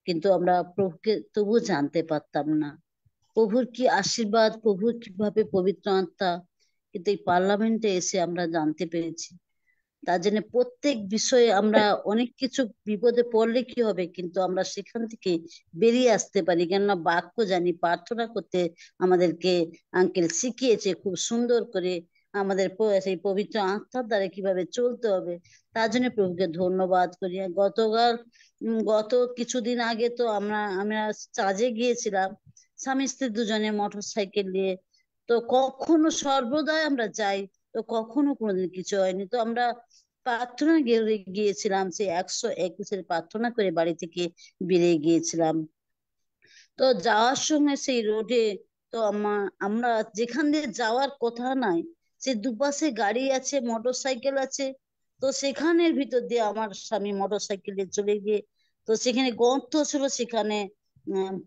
কিন্তু আমরা প্রভুকে তবু জানতে পারতাম না। প্রভুর কি আশীর্বাদ, প্রভুর কিভাবে পবিত্র আত্মা, কিন্তু এই পার্লামেন্টে এসে আমরা জানতে পেরেছি। তার জন্য প্রত্যেক বিষয়ে আমরা অনেক কিছু বিপদে পড়লে কি হবে, কিন্তু আমরা সেখান থেকে বেরিয়ে আসতে পারি, কেননা বাক্য জানি। প্রার্থনা করতে আমাদেরকে আঙ্কেল শিখিয়েছে খুব সুন্দর করে, আমাদের সেই পবিত্র আত্মার দ্বারা কিভাবে চলতে হবে। তার জন্য প্রভুকে ধন্যবাদ করি। গত কিছুদিন আগে তো আমরা চার্জে গিয়েছিলাম, স্বামী স্ত্রী দুজনে মোটর সাইকেল নিয়ে। তো কখনো সর্বদাই আমরা যাই, তো কখনো কোনোদিন কিছু হয়নি। তো আমরা প্রার্থনা গিয়েছিলাম, সেই 121 প্রার্থনা করে বাড়ি থেকে বেরিয়ে গিয়েছিলাম। তো যাওয়ার সময় সেই রোডে, তো আমরা যেখান দিয়ে যাওয়ার কথা নাই, সে দুপাশে গাড়ি আছে, মোটর সাইকেল আছে। তো সেখানের ভিতর দিয়ে আমার স্বামী মোটর সাইকেলে চলে গিয়ে, তো সেখানে গর্ত ছিল, সেখানে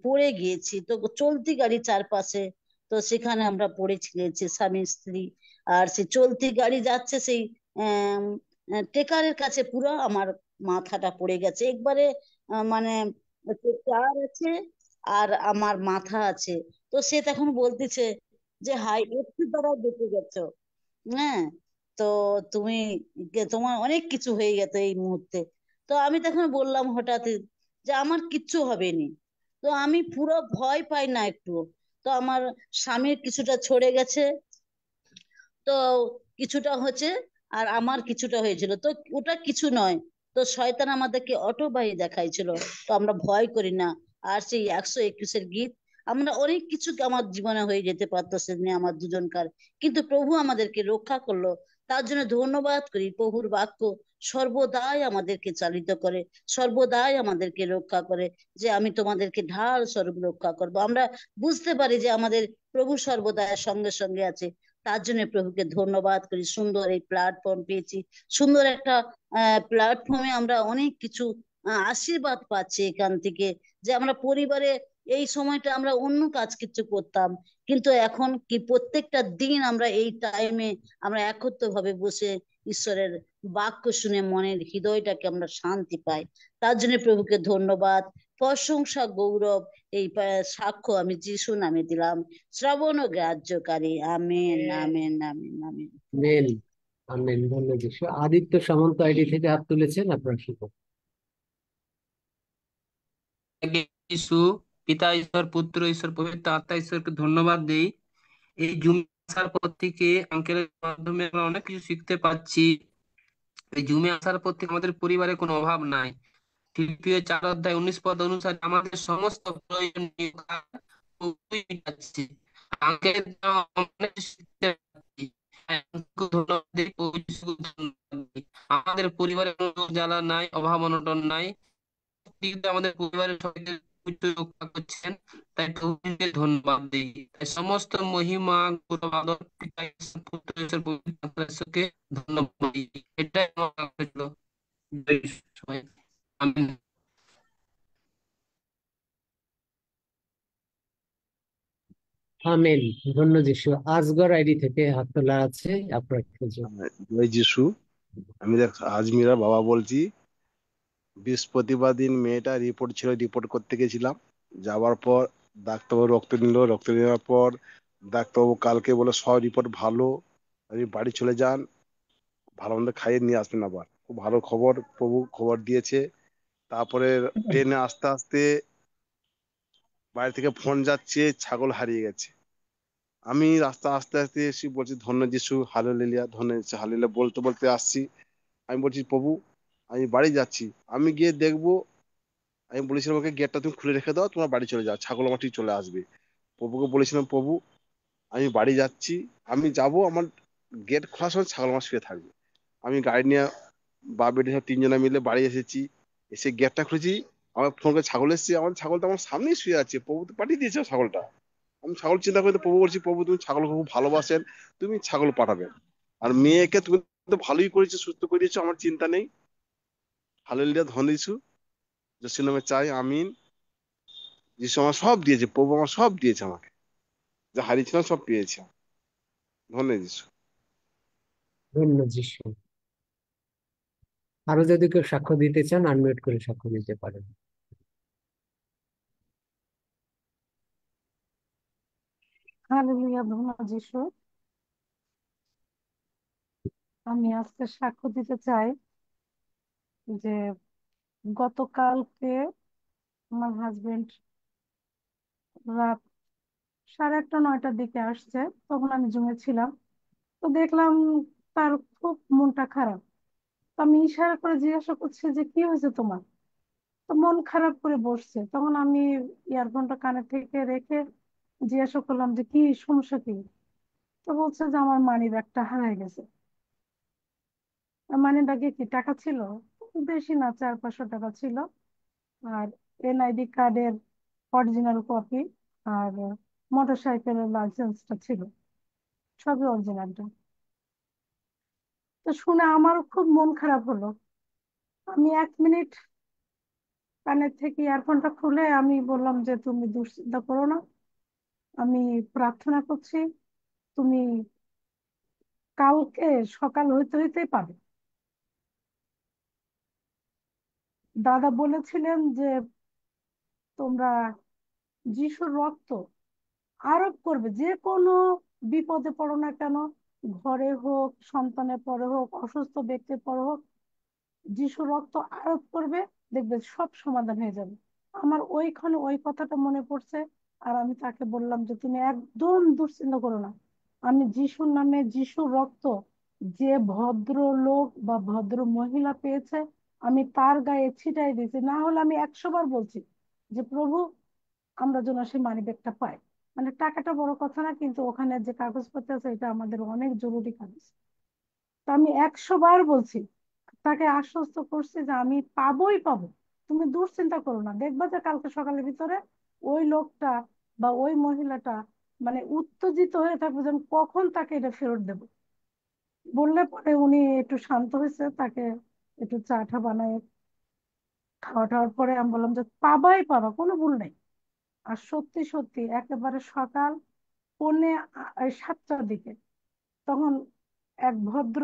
পড়ে গিয়েছি। তো চলতি গাড়ি চারপাশে, তো সেখানে আমরা পড়ে গিয়েছি স্বামী স্ত্রী। আর সে চলতি গাড়ি যাচ্ছে, সেই টেকারের কাছে পুরো আমার মাথাটা পড়ে গেছে একবারে। মানে টায়ার আছে আর আমার মাথা আছে। তো সে তখন বলতেছে যে হাই, একটু দ্বারা বেঁচে গেছো। হ্যাঁ, তো তোমার অনেক কিছু হয়ে গেছে এই মুহূর্তে। তো আমি তখন বললাম হঠাৎ যে আমার কিচ্ছু হবেনি। তো আমি পুরো ভয় পাই না একটু। তো আমার স্বামীর কিছুটা ছড়ে গেছে, তো কিছুটা হচ্ছে, আর আমার কিছুটা হয়েছিল। তো ওটা কিছু নয়, তো শয়তান আমাদেরকে অটোবাহী দেখাইছিল। তো আমরা ভয় করি না। আর সেই 121 গীত, আমরা অনেক কিছু আমার জীবনে হয়ে যেতে পারতো সেদিনে আমার দুজনকার, কিন্তু প্রভু আমাদেরকে রক্ষা করলো। তার জন্য ধন্যবাদ করি। প্রভুর বাক্য সর্বদাই আমাদেরকে চালিত করে, সর্বদাই আমাদেরকে রক্ষা করে, যে আমি তোমাদেরকে ঢাল স্বরূপ রক্ষা করব। আমরা বুঝতে পারি যে আমাদের প্রভু সর্বদাই সঙ্গে সঙ্গে আছে। তার জন্য প্রভুকে ধন্যবাদ করি। সুন্দর এই প্ল্যাটফর্ম পেয়েছি, সুন্দর একটা প্ল্যাটফর্মে আমরা অনেক কিছু আশীর্বাদ পাচ্ছি এখান থেকে, যে আমরা পরিবারে এই সময়টা আমরা অন্য কাজ কিছু করতাম, কিন্তু এখন কি প্রত্যেকটা দিন আমরা এই টাইমে আমরা একত্র ভাবে বসে ঈশ্বরের বাক্য শুনে মনের হৃদয়টাকে আমরা শান্তি পাই। তার জন্য প্রভুকে ধন্যবাদ, প্রশংসা, গৌরব। এই সাক্ষ্য আমি যিশু নামে দিলাম, শ্রবণ ও গ্রাহ্যকারী। Amen, amen, amen, amen. Amen. Amen. ধন্যবাদ যিশু। আদিত্য সামন্ত আইডি থেকে হাত তুলেছেন, আপনার শুভ। যিশু, পিতা ঈশ্বর, পুত্র ঈশ্বর, পবিত্র আত্মা ঈশ্বরকে ধন্যবাদ দেই। এই জুম আসার পর থেকে আঙ্কেলের মাধ্যমে আমরা অনেক কিছু শিখতে পাচ্ছি। এই জুমে আসার পর থেকে আমাদের পরিবারে কোনো অভাব নাই। ফিলিপিও 4:19 অনুসারে আমাদের সমস্ত প্রয়োজনীয় কাজ প্রভুই মিটাচ্ছে। আঙ্কেলের দ্বারা অনেক কিছু শিখতে পাচ্ছি। আঙ্কেলকে ধন্যবাদ দিই, প্রভু যিশুকে ধন্যবাদ দিই। আমাদের পরিবারে কোনো রোগ জ্বালা নাই, অভাব অনটন নাই। দিক দিয়ে আমাদের পরিবারের সবাইকে পবিত্র রক্ষা করছেন, তাই প্রভুকে ধন্যবাদ দিই। তাই সমস্ত মহিমা, গৌরব, আদর পিতা ঈশ্বর, পুত্র ঈশ্বর, পবিত্র আত্মা ঈশ্বরকে ধন্যবাদ দিই। এটাই আমার কাছে ছিল। জয় যিশু সবাই। আমেন। আমেন। ধন্য যিশু। আজগর আইডি থেকে হাত তোলা আছে, আপনার সুযোগ। জয় যিশু। আমি আজমিরা বাবা বলছি। বৃহস্পতিবার দিন মেয়েটা রিপোর্ট ছিল, রিপোর্ট করতে গেছিলাম। যাওয়ার পর ডাক্তারবাবু রক্ত নিল, রক্ত নেওয়ার পর ডাক্তারবাবু কালকে বলে সব রিপোর্ট ভালো, আপনি বাড়ি চলে যান, ভালো মন্দ খাইয়ে নিয়ে আসবেন। আবার খুব ভালো খবর, প্রভু খবর দিয়েছে। তারপরে ট্রেনে আস্তে আস্তে বাড়ি থেকে ফোন যাচ্ছে, ছাগল হারিয়ে গেছে। আমি রাস্তা আস্তে আস্তে এসে বলছি ধন্য যিশু, হালেলুয়া, ধন্য যিশু, হালেলুয়া বলতে বলতে আসছি। আমি বলছি প্রভু আমি বাড়ি যাচ্ছি, আমি গিয়ে দেখবো। আমি বলেছিলাম ওকে গেটটা তুমি খুলে রেখে দাও, তোমার বাড়ি চলে যাও, ছাগল আমার ঠিক চলে আসবে। প্রভুকে বলেছিলাম প্রভু আমি বাড়ি যাচ্ছি, আমি যাব, আমার গেট খোলার সময় ছাগল আমার শুয়ে থাকবে। আমি গাড়ি নিয়ে বা বেটে সব তিনজনে মিলে বাড়ি এসেছি। এসে গেটটা খুলেছি, আমার ফোন করে ছাগল এসেছে, আমার ছাগলটা আমার সামনেই শুয়ে আছে, প্রভু তো পাঠিয়ে দিয়েছে ছাগলটা। আমি ছাগল চিন্তা করে প্রভু বলছি প্রভু তুমি ছাগল খুব ভালোবাসেন, তুমি ছাগল পাঠাবেন। আর মেয়েকে তুমি তো ভালোই করেছো, সুস্থ করে দিয়েছো, আমার চিন্তা নেই। হালেলুয়া, ধন্য যিশু, যিশু নামে চাই, আমিন। যিশু আমার সব দিয়েছে, প্রভু আমার সব দিয়েছে, আমাকে যা হারিয়েছিলাম সব পেয়েছি। ধন্য যিশু। ধন্য যিশু। আরো যদি কেউ সাক্ষ্য দিতে চান, আনমিউট করে সাক্ষ্য দিতে পারেন। হালেলুয়া, ধন্য যিশু। আমি আজকে সাক্ষ্য দিতে চাই যে গতকালকে আমার হাজবেন্ড রাত 8:30-9টার দিকে আসছে। তখন আমি জুমে ছিলাম, তো দেখলাম তার খুব মনটা খারাপ। তো আমি ইশারা করে জিজ্ঞাসা করছি যে কি হয়েছে তোমার। তো মন খারাপ করে বসছে। তখন আমি ইয়ারফোনটা কানে থেকে রেখে জিজ্ঞাসা করলাম যে কি সমস্যা কি। তো বলছে যে আমার মানি ব্যাগটা হারিয়ে গেছে। মানি ব্যাগে কি টাকা ছিল? বেশি না, 400-500 টাকা ছিল। আর এনআইডি কার্ডের অরিজিনাল কপি, আর মোটর সাইকেলের লাইসেন্সটা ছিল, সবই অরিজিনালটা। তো শুনে আমারও খুব মন খারাপ হলো। আমি 1 মিনিট কানের থেকে ইয়ারফোনটা খুলে আমি বললাম যে তুমি দুশ্চিন্তা করো না, আমি প্রার্থনা করছি, তুমি কালকে সকাল হইতে হইতেই পাবে। দাদা বলেছিলেন যে তোমরা যিশুর রক্ত আরোপ করবে, যে কোনো বিপদে পড়ো না কেন, ঘরে হোক, সন্তানের পরে হোক, অসুস্থ ব্যক্তির পরে হোক, যিশু রক্ত আরোপ করবে, দেখবে সব সমাধান হয়ে যাবে। আমার ওইখানে ওই কথাটা মনে পড়ছে। আর আমি তাকে বললাম যে তুমি একদম দুশ্চিন্তা করো না, আমি যিশুর নামে, যিশুর রক্ত যে ভদ্র লোক বা ভদ্র মহিলা পেয়েছে, আমি তার গায়ে ছিটাই দিয়েছি। না হলে আমি 100 বার বলছি যে প্রভু আমরা যেন সেই মানিব্যাগটা পাই। মানে টাকাটা বড় কথা না, কিন্তু ওখানে যে কাগজপত্র আছে এটা আমাদের অনেক জরুরি কাগজ। তো আমি 100 বার বলছি, তাকে আশ্বস্ত করছি যে আমি পাবোই পাবো, তুমি দুশ্চিন্তা করো না, দেখবা যে কালকে সকালের ভিতরে ওই লোকটা বা ওই মহিলাটা মানে উত্তেজিত হয়ে থাকবে যেন কখন তাকে এটা ফেরত দেবো। বললে পরে উনি একটু শান্ত হয়েছে, তাকে একটু চা টা বানায় খাওয়া টাওয়ার পরে আমি বললাম যে পাবাই পাবা, কোনো ভুল নেই। আর সত্যি সত্যি একেবারে সকাল 6:45টার দিকে তখন এক ভদ্র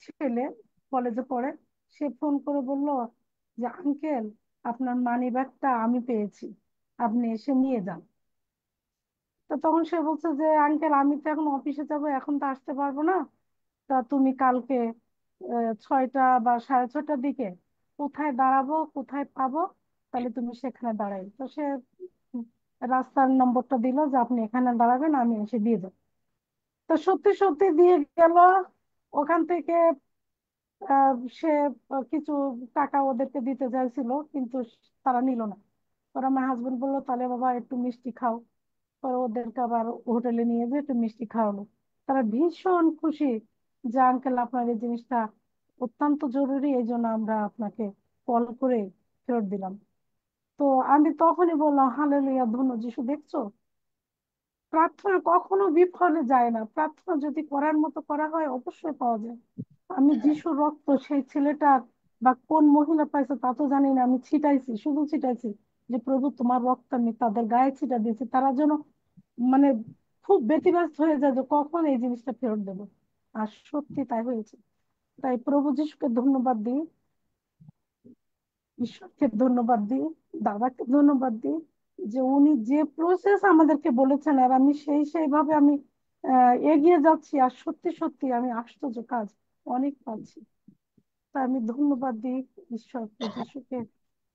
ছেলে কলেজে পড়ে, সে ফোন করে বলল যে আঙ্কেল, আপনার মানি ব্যাগটা আমি পেয়েছি, আপনি এসে নিয়ে যান। তো তখন সে বলছে যে আঙ্কেল, আমি তো এখন অফিসে যাব, এখন তো আসতে পারবো না, তা তুমি কালকে 6টা বা 6:30টার দিকে কোথায় দাঁড়াবো, কোথায় পাবো, তাহলে তুমি সেখানে দাঁড়াই। তো সে উম, রাস্তার নম্বরটা দিল যে আপনি এখানে দাঁড়াবেন, আমি এসে দিয়ে দেবো। তো সত্যি সত্যি দিয়ে গেল। ওখান থেকে সে কিছু টাকা ওদেরকে দিতে চাইছিল, কিন্তু তারা নিল না। পরে আমার হাজবেন্ড বললো তাহলে বাবা একটু মিষ্টি খাও। পরে ওদেরকে আবার হোটেলে নিয়ে যেয়ে একটু মিষ্টি খাওয়ালো। তারা ভীষণ খুশি যে আঙ্কেল আপনার এই জিনিসটা অত্যন্ত জরুরি, এই জন্য আমরা আপনাকে কল করে ফেরত দিলাম। তো আমি তখনই বললাম হালেলুয়া, ধন্য যিশু। দেখছো, প্রার্থনা কখনো বিফলে যায় না, প্রার্থনা যদি করার মতো করা হয় অবশ্যই পাওয়া যায়। আমি যিশুর রক্ত সেই ছেলেটার বা কোন মহিলা পাইছে তা তো জানি না, আমি ছিটাইছি, শুধু ছিটাইছি যে প্রভু তোমার রক্ত আমি তাদের গায়ে ছিটা দিয়েছি, তারা যেন মানে খুব ব্যতিব্যস্ত হয়ে যায় যে কখন এই জিনিসটা ফেরত দেবো। আর সত্যি তাই হয়েছে। তাই প্রভু যিশুকে ধন্যবাদ দিই, ঈশ্বরকে ধন্যবাদ দিই, দাদাকে ধন্যবাদ দিই যে উনি যে প্রসেস আমাদেরকে বলেছেন আর আমি সেইভাবে আমি এগিয়ে যাচ্ছি, আর সত্যি সত্যি আমি আশ্চর্য কাজ অনেক পাচ্ছি। তাই আমি ধন্যবাদ দিই ঈশ্বরকে, যিশুকে,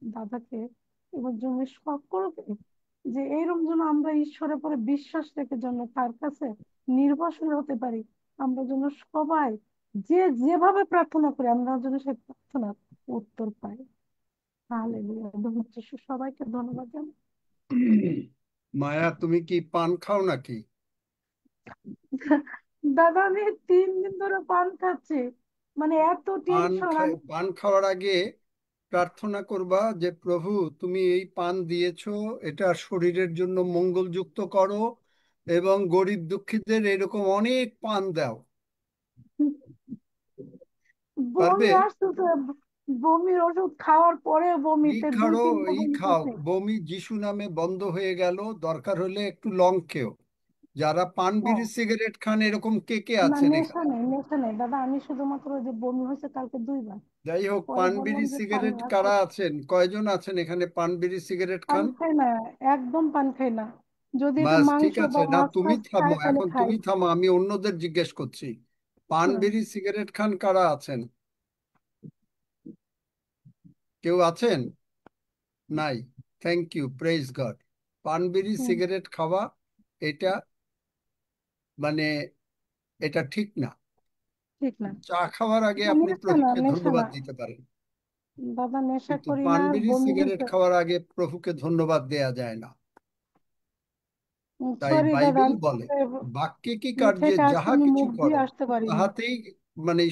দাদাকে এবং জন্য সকলকে, যে এইরকম যেন আমরা ঈশ্বরের পরে বিশ্বাস রেখে জন্য তার কাছে নির্ভরশীল হতে পারি। আমরা যেন সবাই যে যেভাবে প্রার্থনা করি আমরা যেন সেই প্রার্থনার উত্তর পাই। হালেলুয়া, ধন্যবাদ যিশু। সবাইকে ধন্যবাদ জানাই। মায়া, তুমি কি পান খাও নাকি? দাদা আমি 3 দিন ধরে পান খাচ্ছি, মানে এত টেনশন আমি। পান খাওয়ার আগে প্রার্থনা করবা যে প্রভু, তুমি এই পান দিয়েছো, এটা শরীরের জন্য মঙ্গলযুক্ত করো, এবং গরিব দুঃখীদের এরকম অনেক পান দাও। পারবে? বমি আসতেছে, বমির ওষুধ খাওয়ার পরে ই বমিতে দুই খাও, তিনটা ই বমি খাও, করছে। বমি যিশু নামে বন্ধ হয়ে গেল। দরকার হলে একটু লং খেও। যারা পান হ্যাঁ, বিড়ি সিগারেট খান, এরকম কে কে না আছেন নেশা এখানে? নেই, নেশা নেই দাদা, আমি শুধুমাত্র ওই যে বমি হয়েছে কালকে 2 বার, যাই হোক, পরে পান বললাম বিড়ি যে পানি সিগারেট আর কারা খাবো না। আছেন? কয়জন আছেন এখানে পান বিড়ি সিগারেট পান খান? খাই না, একদম পান খাই না। যদি একটু বাস, ঠিক মাংস আছে। বা না, মাছ তুমি টাছ খাই থামো, তাহলে এখন খাই। তুমি থামো, আমি অন্যদের জিজ্ঞেস করছি। পান হুম, বিড়ি সিগারেট খান কারা আছেন? কেউ আছেন? নাই। Thank you, praise God. পান বিড়ি হুম, সিগারেট খাওয়া, এটা মানে এটা ঠিক না। ঠিক না। চা খাওয়ার আগে না, আপনি নেশা না, প্রভুকে নেশা না ধন্যবাদ দিতে পারেন, দাদা, নেশা কিন্তু করি না, পান বিড়ি বমি সিগারেট হয়েছে। খাওয়ার আগে প্রভুকে ধন্যবাদ দেয়া যায় না। তাই সরি দাদা, বাইবেল আমি বলে, বাক্যে কি মুখে কার্যে কাজ যাহা আমি কিছু মুখ দিয়ে করো, আসতে পারি না। তাহাতেই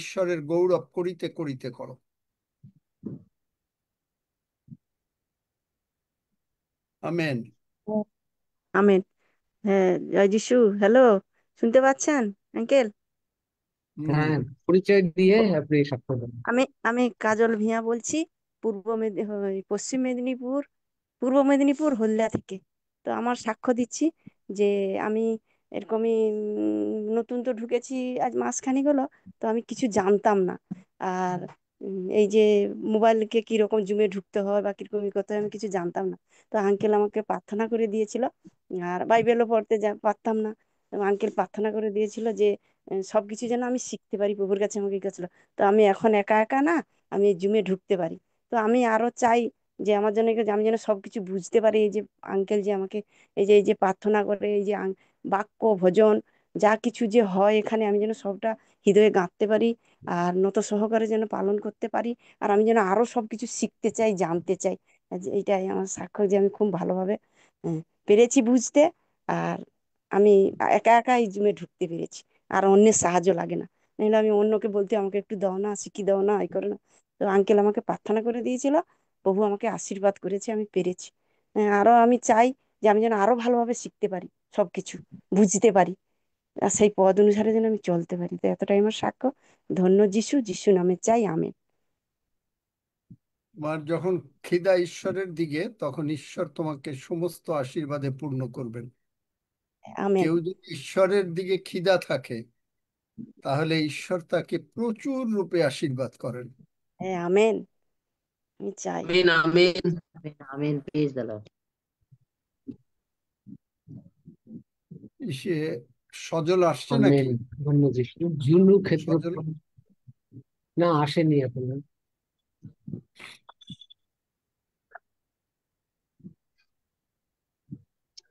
ঈশ্বরের গৌরব করিতে করিতে করো। আমেন। আমেন। হ্যাঁ, জয় যিশু। হ্যালো, শুনতে পাচ্ছেন আঙ্কেল? হ্যাঁ, পরিচয় দিয়ে আপনি সাক্ষ্য দেন। আমি আমি কাজল ভিয়া বলছি, পশ্চিম মেদিনীপুর, পূর্ব মেদিনীপুর হলদিয়া থেকে। তো আমার সাক্ষ্য দিচ্ছি যে আমি এরকমই নতুন তো ঢুকেছি, আজ মাসখানেক হলো। তো আমি কিছু জানতাম না। আর এই যে মোবাইলকে কিরকম জুমে ঢুকতে হয় বা কিরকম ই করতে হয় আমি কিছু জানতাম না। তো আঙ্কেল আমাকে প্রার্থনা করে দিয়েছিল, আর বাইবেলও পড়তে পারতাম না। আঙ্কেল প্রার্থনা করে দিয়েছিল যে সবকিছু যেন আমি শিখতে পারি, প্রভুর কাছে আমাকে গেছিল। তো আমি এখন একা একা না, আমি জুমে ঢুকতে পারি। তো আমি আরো চাই যে আমার জন্য আমি যেন সবকিছু বুঝতে পারি। এই যে আঙ্কেল যে আমাকে এই যে প্রার্থনা করে, এই যে বাক্য ভজন যা কিছু যে হয় এখানে, আমি যেন সবটা হৃদয়ে গাঁথতে পারি, আর নত সহকারে যেন পালন করতে পারি। আর আমি যেন আরো সবকিছু শিখতে চাই, জানতে চাই। এইটাই আমার সাক্ষ্য যে আমি খুব ভালোভাবে পেরেছি বুঝতে। আর আমি একা একা এই জুমে ঢুকতে পেরেছি, আর অন্যের সাহায্য লাগে না। নাহলে আমি অন্যকে বলতে আমাকে একটু দাও না, শিখিয়ে দাও না, এই করো না। তো আঙ্কেল আমাকে প্রার্থনা করে দিয়েছিল, প্রভু আমাকে আশীর্বাদ করেছে, আমি পেরেছি। আরো আমি চাই যে আমি যেন আরো ভালোভাবে শিখতে পারি, সবকিছু বুঝতে পারি, আর সেই পদ অনুসারে যেন আমি চলতে পারি। তো এতটাই আমার সাক্ষ্য। ধন্য যিশু, যিশু নামে চাই, আমেন। তোমার যখন খিদা ঈশ্বরের দিকে, তখন ঈশ্বর তোমাকে সমস্ত আশীর্বাদে পূর্ণ করবেন। আমেন। কেউ যদি ঈশ্বরের দিকে খিদা থাকে, তাহলে ঈশ্বর তাকে প্রচুর রূপে আশীর্বাদ করেন। হ্যাঁ, আমেন। আমি চাই। আমিন আমিন। Amen amen, praise the Lord. সে সজল আসছে আমেন। নাকি? ধন্য যিশু। জুনু ক্ষেত্র সজল না, আসেনি এখনো।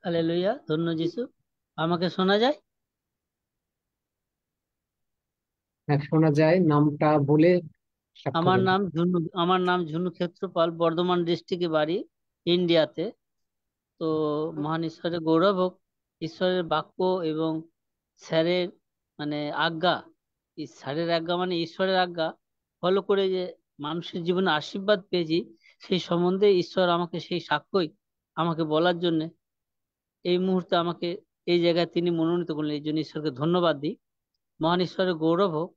হালেলুয়া, ধন্য যিশু। আমাকে শোনা যায়? হ্যাঁ, শোনা যায়। নামটা বলে সাক্ষ্য দেন। আমার নাম ঝুনু ক্ষেত্রপাল, বর্ধমান ডিস্ট্রিক্টে বাড়ি, ইন্ডিয়াতে। তো মহান ঈশ্বরের গৌরব হোক, ঈশ্বরের বাক্য এবং স্যারের মানে আজ্ঞা, স্যারের আজ্ঞা মানে ঈশ্বরের আজ্ঞা ফলো করে যে মানুষের জীবনে আশীর্বাদ পেয়েছি, সেই সম্বন্ধে ঈশ্বর আমাকে সেই সাক্ষ্যই আমাকে বলার জন্য এই মুহূর্তে আমাকে এই জায়গায় তিনি মনোনীত করলেন। এই জন্য ঈশ্বরকে ধন্যবাদ দিই। মহান ঈশ্বরের গৌরব হোক।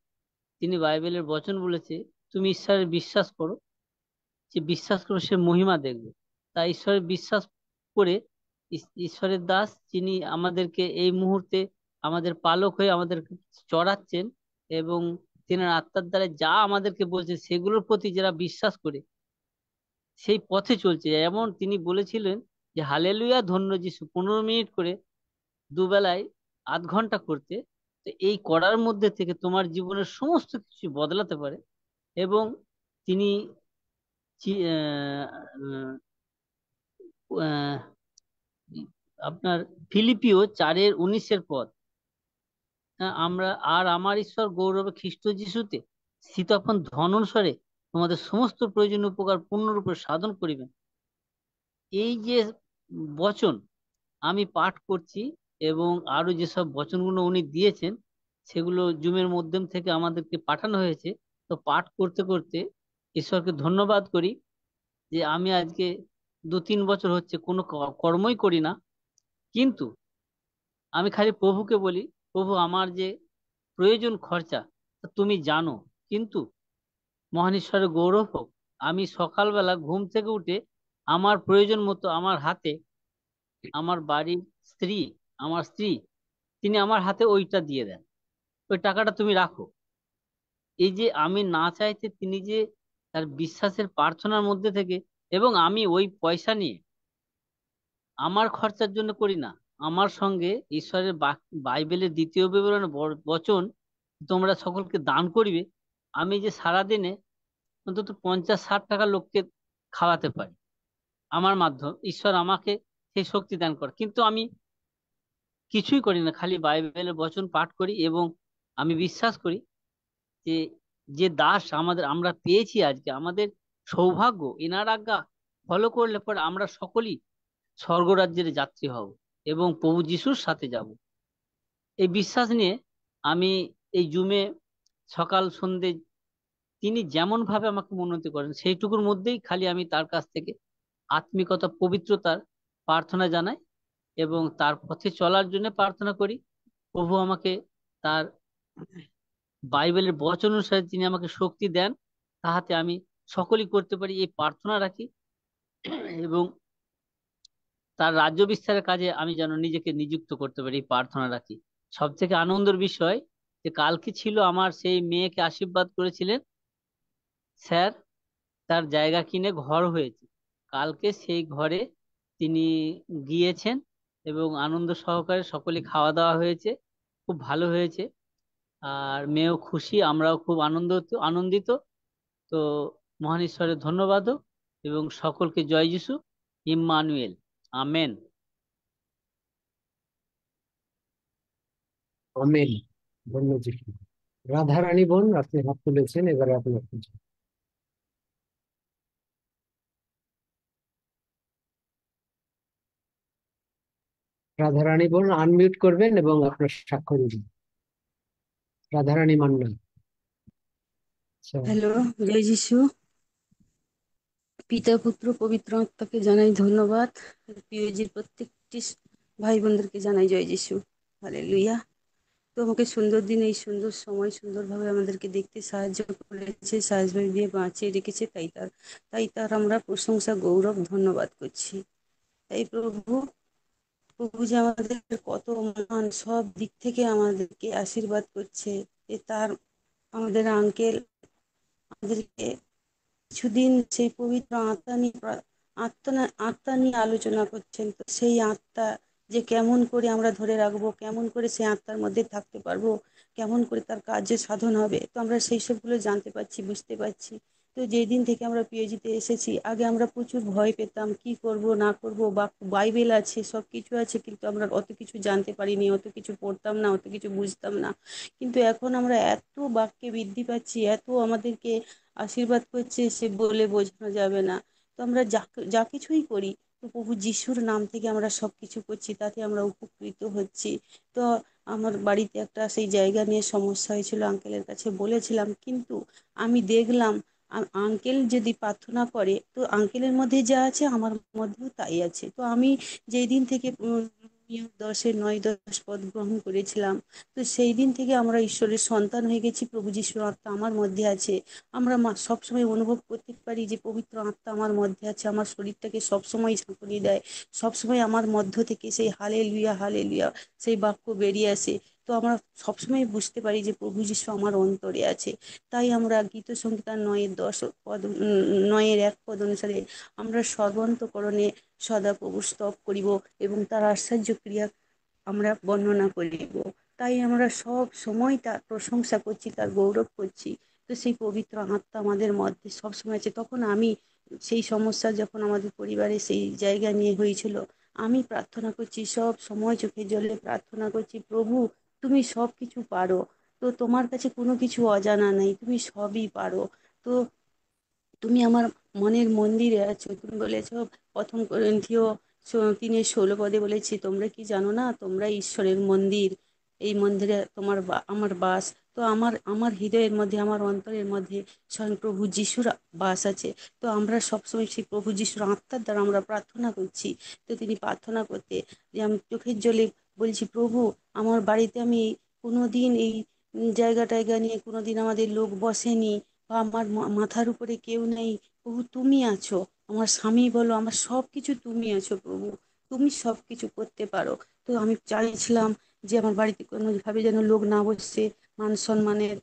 তিনি বাইবেলের বচন বলেছে, তুমি ঈশ্বরের বিশ্বাস করো, যে বিশ্বাস করো সে মহিমা দেখবে। তাই ঈশ্বরের বিশ্বাস করে ঈশ্বরের দাস যিনি আমাদেরকে এই মুহূর্তে আমাদের পালক হয়ে আমাদের চড়াচ্ছেন, এবং তিনার আত্মার দ্বারা যা আমাদেরকে বলছে সেগুলোর প্রতি যারা বিশ্বাস করে সেই পথে চলছে। এমন তিনি বলেছিলেন যে হালেলুয়া, ধন্য যিশু, 15 মিনিট করে দুবেলায় আধ ঘন্টা করতে। তো এই করার মধ্যে থেকে তোমার জীবনের সমস্ত কিছু বদলাতে পারে। এবং তিনি চি- আহ, আহ, আপনার ফিলিপিও 4:19 পদ, হ্যাঁ, আমার ঈশ্বর গৌরবে খ্রিস্ট যিশুতে স্থিত আপন ধন অনুসারে তোমাদের সমস্ত প্রয়োজনীয় উপকার পূর্ণরূপে সাধন করিবেন। এই যে বচন আমি পাঠ করছি, এবং আরো যেসব বচনগুলো উনি দিয়েছেন সেগুলো জুমের মাধ্যম থেকে আমাদেরকে পাঠানো হয়েছে। তো পাঠ করতে করতে ঈশ্বরকে ধন্যবাদ করি যে আমি আজকে 2-3 বছর হচ্ছে কোনো কর্মই করি না, কিন্তু আমি খালি প্রভুকে বলি, প্রভু আমার যে প্রয়োজন খরচা তা তুমি জানো। কিন্তু মহান ঈশ্বরের গৌরব হোক, আমি সকালবেলা ঘুম থেকে উঠে আমার প্রয়োজন মতো আমার হাতে, আমার বাড়ির স্ত্রী, আমার স্ত্রী, তিনি আমার হাতে ওইটা দিয়ে দেন, ওই টাকাটা তুমি রাখো। এই যে আমি না চাইতে তিনি যে তার বিশ্বাসের প্রার্থনার মধ্যে থেকে, এবং আমি ওই পয়সা নিয়ে আমার খরচার জন্য করি না, আমার সঙ্গে ঈশ্বরের বাইবেলের 2য় বিবরণে বচন, তোমরা সকলকে দান করিবে, আমি যে সারাদিনে অন্তত 50-60 টাকা লোককে খাওয়াতে পারি। আমার মাধ্যম ঈশ্বর আমাকে সেই শক্তি দান করে, কিন্তু আমি কিছুই করি না, খালি বাইবেলের বচন পাঠ করি। এবং আমি বিশ্বাস করি যে যে দাস আমরা পেয়েছি আজকে, আমাদের সৌভাগ্য, এনার আজ্ঞা ফলো করলে পরে আমরা সকলেই স্বর্গরাজ্যের যাত্রী হব এবং প্রভু যিশুর সাথে যাব। এই বিশ্বাস নিয়ে আমি এই জুমে সকাল সন্ধে তিনি যেমন ভাবে আমাকে মনোনীত করেন, সেইটুকুর মধ্যেই খালি আমি তার কাছ থেকে আত্মিকতা, পবিত্রতার প্রার্থনা জানাই এবং তার পথে চলার জন্য প্রার্থনা করি। প্রভু আমাকে তার বাইবেলের বচন অনুসারে তিনি আমাকে শক্তি দেন, তাহাতে আমি সকলই করতে পারি, এই প্রার্থনা রাখি। এবং তার রাজ্য বিস্তারের কাজে আমি যেন নিজেকে নিযুক্ত করতে পারি, এই প্রার্থনা রাখি। সব থেকে আনন্দের বিষয় যে কালকে ছিল আমার সেই মেয়েকে আশীর্বাদ করেছিলেন স্যার, তার জায়গা কিনে ঘর হয়েছে। কালকে সেই ঘরে তিনি গিয়েছেন এবং আনন্দ সহকারে সকলে খাওয়া দাওয়া হয়েছে, খুব ভালো হয়েছে। আর মেয়েও খুশি, আমরাও খুব আনন্দিত। তো মহান ঈশ্বরের ধন্যবাদ হোক এবং সকলকে জয় যিশু, ইম্মানুয়েল, আমেন। আমেন। ধন্য যিশু। রাধারানী বোন, আপনি হাত তুলেছেন, এবারে আপনার পুজো। রাধারানী বোন, আনমিউট করবেন এবং আপনার সাক্ষ্য দিবেন। রাধারানী মান্না। আচ্ছা, হ্যালো, জয় যিশু। পিতা পুত্র পবিত্র আত্মাকে জানাই ধন্যবাদ। পিওজির প্রত্যেকটি ভাই বোনদেরকে জানাই জয় যিশু। হালেলুয়া। তো আমাকে সুন্দর দিন, এই সুন্দর সময় সুন্দরভাবে আমাদেরকে দেখতে সাহায্য করেছে, সাহায্য দিয়ে বাঁচিয়ে রেখেছে, তাই তার আমরা প্রশংসা গৌরব ধন্যবাদ করছি। তাই প্রভু যে আমাদের কত মহান, সব দিক থেকে আমাদেরকে আশীর্বাদ করছে। তার আমাদের আঙ্কেল আমাদেরকে কিছুদিন সেই পবিত্র আত্মা নিয়ে আলোচনা করছেন। তো সেই আত্মা যে কেমন করে আমরা ধরে রাখবো, কেমন করে সেই আত্মার মধ্যে থাকতে পারবো, কেমন করে তার কার্য সাধন হবে, তো আমরা সেই সবগুলো জানতে পারছি, বুঝতে পারছি। তো যেই দিন থেকে আমরা পিএইচডিতে এসেছি, আগে আমরা প্রচুর ভয় পেতাম, কি করব না করব, বা বাইবেল আছে, সব কিছু আছে, কিন্তু আমরা অত কিছু জানতে পারিনি, অত কিছু পড়তাম না, অত কিছু বুঝতাম না। কিন্তু এখন আমরা এত বাক্যে বৃদ্ধি পাচ্ছি, এত আমাদেরকে আশীর্বাদ করছে, সে বলে বোঝানো যাবে না। তো আমরা যা যা কিছুই করি, তো প্রভু যিশুর নাম থেকে আমরা সব কিছু করছি, তাতে আমরা উপকৃত হচ্ছি। তো আমার বাড়িতে একটা সেই জায়গা নিয়ে সমস্যা হয়েছিল, আঙ্কেলের কাছে বলেছিলাম, কিন্তু আমি দেখলাম আঙ্কেল যদি প্রার্থনা করে, তো আঙ্কেলের মধ্যে যা আছে আমার মধ্যেও তাই আছে। তো আমি যেই দিন থেকে 9-10 পদ গ্রহণ করেছিলাম, তো সেই দিন থেকে আমরা ঈশ্বরের সন্তান হয়ে গেছি। প্রভু যিশুর আত্মা আমার মধ্যে আছে। আমরা সবসময় অনুভব করতে পারি যে পবিত্র আত্মা আমার মধ্যে আছে, আমার শরীরটাকে সবসময় ঝাঁকুনি দেয়, সবসময় আমার মধ্য থেকে সেই হালেলুয়া হালেলুয়া সেই বাক্য বেরিয়ে আসে। তো আমরা সবসময় বুঝতে পারি যে প্রভু যিশু আমার অন্তরে আছে। তাই আমরা গীত সংহিতা 9-1 পদ অনুসারে আমরা সর্বান্তকরণে সদা প্রভু স্তব করিব এবং তার আশ্চর্য ক্রিয়া আমরা বর্ণনা করিব। তাই আমরা সব সময় তার প্রশংসা করছি, তার গৌরব করছি। তো সেই পবিত্র আত্মা আমাদের মধ্যে সবসময় আছে। তখন আমি সেই সমস্যা যখন আমাদের পরিবারে সেই জায়গা নিয়ে হয়েছিল, আমি প্রার্থনা করছি, সব সময় চোখের জলে প্রার্থনা করছি, প্রভু তুমি সব কিছু পারো, তো তোমার কাছে কোনো কিছু অজানা নেই, তুমি সবই পারো। তো তুমি আমার মনের মন্দিরে আছো। তুমি বলেছো 1 কোরিন্থীয় 3:16 বলেছি, তোমরা কি জানো না তোমরা ঈশ্বরের মন্দির, এই মন্দিরে আমার বাস। তো আমার হৃদয়ের মধ্যে, আমার অন্তরের মধ্যে স্বয়ং প্রভু যিশুর বাস আছে। তো আমরা সবসময় সেই প্রভু যিশুর আত্মার দ্বারা আমরা প্রার্থনা করছি। তো তিনি প্রার্থনা করতে, যে আমি চোখের জলে বলছি, প্রভু আমার বাড়িতে আমি কোনোদিন এই জায়গা নিয়ে কোনোদিন আমাদের লোক বসেনি, বা আমার মাথার উপরে কেউ নেই, প্রভু তুমি আছো। আমার স্বামী বলো, আমার সব কিছু তুমি আছো প্রভু, তুমি সব কিছু করতে পারো। তো আমি চাইছিলাম যে আমার বাড়িতে কোনোভাবে যেন লোক না বসে, মান সম্মানের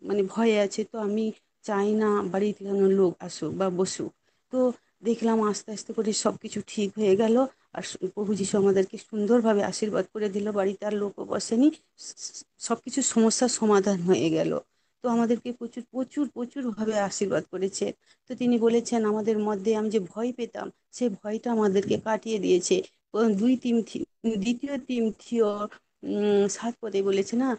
মানে ভয়ে আছে। তো আমি চাই না বাড়িতে যেন লোক আসুক বা বসুক। তো দেখলাম আস্তে আস্তে করে সব কিছু ঠিক হয়ে গেল। আর প্রভু যিশু আমাদেরকে সুন্দরভাবে আশীর্বাদ করে দিল, বাড়িতে আর লোকও বসেনি, সবকিছু সমস্যার সমাধান হয়ে গেল। তো আমাদেরকে প্রচুর প্রচুর প্রচুর ভাবে আশীর্বাদ করেছে। তো তিনি বলেছেন আমাদের মধ্যে আমি যে ভয় পেতাম, সেই ভয়টা আমাদেরকে কাটিয়ে দিয়েছে। দ্বিতীয় তিমথিও 7 পদে বলেছে না,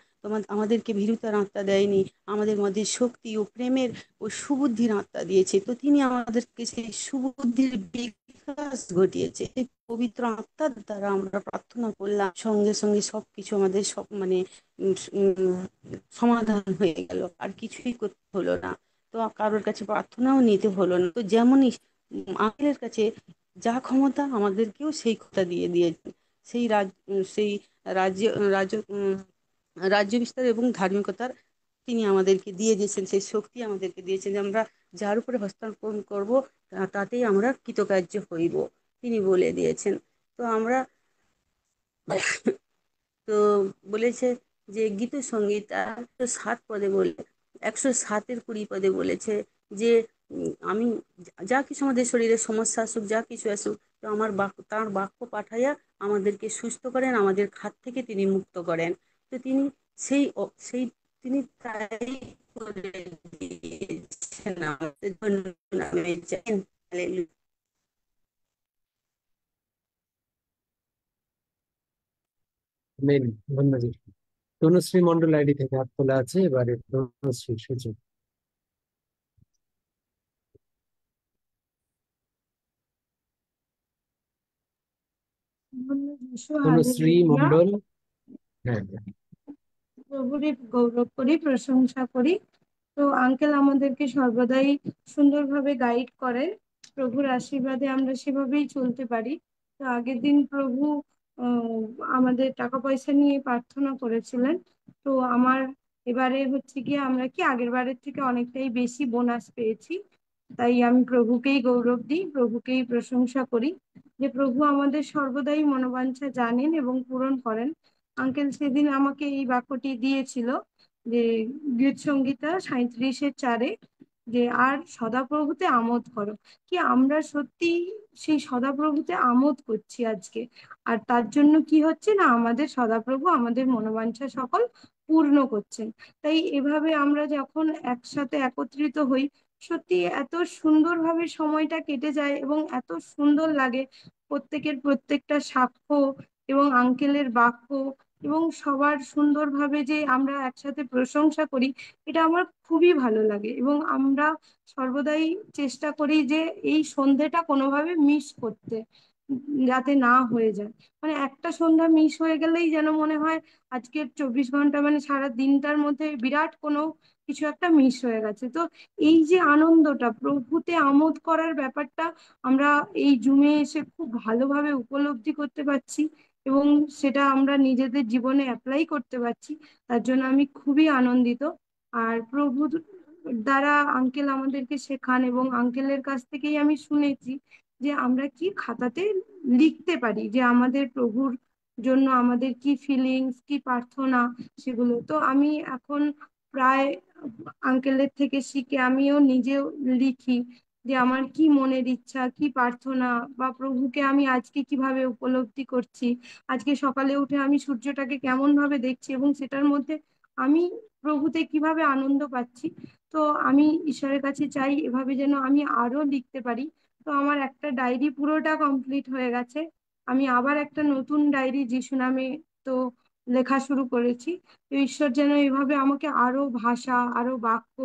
আমাদেরকে ভীরুতার আত্মা দেয়নি, আমাদের মধ্যে শক্তি ও প্রেমের ও সুবুদ্ধির আত্মা দিয়েছে। তো তিনি আমাদেরকে সেই সুবুদ্ধির বিকাশ ঘটিয়েছে। এই পবিত্র আত্মার দ্বারা আমরা প্রার্থনা করলাম, সঙ্গে সঙ্গে সবকিছু আমাদের সব মানে সমাধান হয়ে গেল, আর কিছুই করতে হলো না। তো কারোর কাছে প্রার্থনাও নিতে হলো না। তো যেমনই আঙ্কেলের কাছে যা ক্ষমতা, আমাদেরকেও সেই ক্ষমতা দিয়ে দিয়েছে। সেই সেই রাজ্য রাজ্য রাজ্য বিস্তার এবং ধার্মিকতার তিনি আমাদেরকে দিয়ে দিয়েছেন, সেই শক্তি আমাদেরকে দিয়েছেন যে আমরা যার উপরে হস্তান্তর করব, তাতেই আমরা কৃতকার্য হইব, তিনি বলে দিয়েছেন। তো আমরা তো বলেছে যে গীত সংগীতা 107 পদে বলে, 107-20 পদে বলেছে যে আমি যা কিছু আমাদের শরীরে সমস্যা আসুক, যা কিছু আসুক, তো আমার বাক্য, তার বাক্য পাঠাইয়া আমাদেরকে সুস্থ করেন, আমাদের খাত থেকে তিনি মুক্ত করেন। তো তিনি সেই সেই তিনি তাই করে দিয়েছেন আমাদের জন্য। আমি চাই হালেলুয়া। মেন ধন্যবাদ। তনুশ্রী মন্ডল আইডি থেকে হাত তোলা আছে, এবারে তনুশ্রী সুযোগ। তনুশ্রী মন্ডল, হ্যাঁ। প্রভুরই গৌরব করি, প্রশংসা করি। তো আঙ্কেল আমাদেরকে সর্বদাই সুন্দরভাবে গাইড করেন। প্রভুর আশীর্বাদে আমরা সেভাবেই চলতে পারি। তো আগের দিন প্রভু আহ, আমাদের টাকা পয়সা নিয়ে প্রার্থনা করেছিলেন। তো আমার এবারে হচ্ছে গিয়ে আমরা কি আগের বারের থেকে অনেকটাই বেশি বোনাস পেয়েছি। তাই আমি প্রভুকেই গৌরব দিই, প্রভুকেই প্রশংসা করি যে প্রভু আমাদের সর্বদাই মনোবাঞ্ছা জানেন এবং পূরণ করেন। আঙ্কেল সেদিন আমাকে এই বাক্যটি দিয়েছিল যে গীত সংগীতা 37-4 যে আর সদাপ্রভুতে আমোদ করো। কি আমরা সত্যি সেই সদাপ্রভুতে আমোদ করছি আজকে। আর তার জন্য কি হচ্ছে না, আমাদের সদাপ্রভু আমাদের মনোবাঞ্ছা সকল পূর্ণ করছেন। তাই এভাবে আমরা যখন একসাথে একত্রিত হই, সত্যি এত সুন্দরভাবে সময়টা কেটে যায় এবং এত সুন্দর লাগে প্রত্যেকের প্রত্যেকটা সাক্ষ্য এবং আঙ্কেলের বাক্য এবং সবার সুন্দরভাবে যে আমরা একসাথে প্রশংসা করি, এটা আমার খুবই ভালো লাগে। এবং আমরা সর্বদাই চেষ্টা করি যে এই সন্ধেটা কোনোভাবে মিস করতে যাতে না হয়ে যায়। মানে একটা সন্ধ্যা মিস হয়ে গেলেই যেন মনে হয় আজকের 24 ঘন্টা মানে সারা দিনটার মধ্যে বিরাট কোনো কিছু একটা মিস হয়ে গেছে। তো এই যে আনন্দটা, প্রভুতে আমোদ করার ব্যাপারটা আমরা এই জুমে এসে খুব ভালোভাবে উপলব্ধি করতে পারছি এবং সেটা আমরা নিজেদের জীবনে অ্যাপ্লাই করতে পারছি। তার জন্য আমি খুবই আনন্দিত। আর প্রভুর দ্বারা আঙ্কেল আমাদেরকে শেখান এবং আঙ্কেলের কাছ থেকেই আমি শুনেছি যে আমরা কি খাতাতে লিখতে পারি যে আমাদের প্রভুর জন্য আমাদের কি ফিলিংস, কি প্রার্থনা, সেগুলো। তো আমি এখন প্রায় আঙ্কেলের থেকে শিখে আমিও নিজেও লিখি যে আমার কি মনের ইচ্ছা, কি প্রার্থনা, বা প্রভুকে আমি আজকে কিভাবে উপলব্ধি করছি, আজকে সকালে উঠে আমি সূর্যটাকে কেমন ভাবে দেখছি এবং সেটার মধ্যে আমি প্রভুতে কিভাবে আনন্দ পাচ্ছি। তো আমি ঈশ্বরের কাছে চাই এভাবে যেন আমি আরো লিখতে পারি। তো আমার একটা ডায়েরি পুরোটা কমপ্লিট হয়ে গেছে। আমি আবার একটা নতুন ডায়েরি যিশু নামে তো লেখা শুরু করেছি। তো ঈশ্বর যেন এইভাবে আমাকে আরো ভাষা, আরো বাক্য,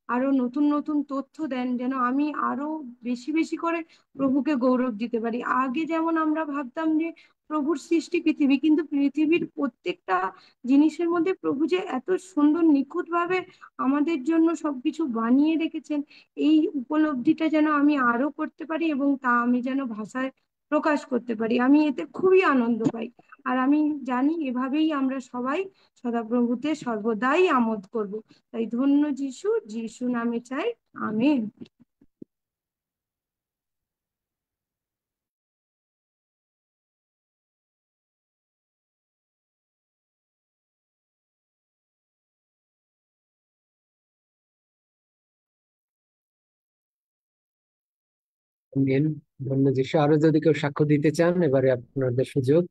আরো নতুন নতুন তথ্য দেন যেন আমি আরো বেশি বেশি করে প্রভুকে গৌরব দিতে পারি। আগে যেমন আমরা ভাবতাম যে প্রভুর সৃষ্টি পৃথিবী, কিন্তু পৃথিবীর প্রত্যেকটা জিনিসের মধ্যে প্রভু যে এত সুন্দর নিখুঁত ভাবে আমাদের জন্য সবকিছু বানিয়ে রেখেছেন, এই উপলব্ধিটা যেন আমি আরো করতে পারি এবং তা আমি যেন ভাষায় প্রকাশ করতে পারি। আমি এতে খুবই আনন্দ পাই। আর আমি জানি এভাবেই আমরা সবাই সদাপ্রভুতে সর্বদাই আমোদ করব। তাই ধন্য যিশু, যিশু নামে চাই, আমেন। আমেন। ধন্য যিশু। আরো যদি কেউ সাক্ষ্য দিতে চান, এবারে আপনাদের সুযোগ।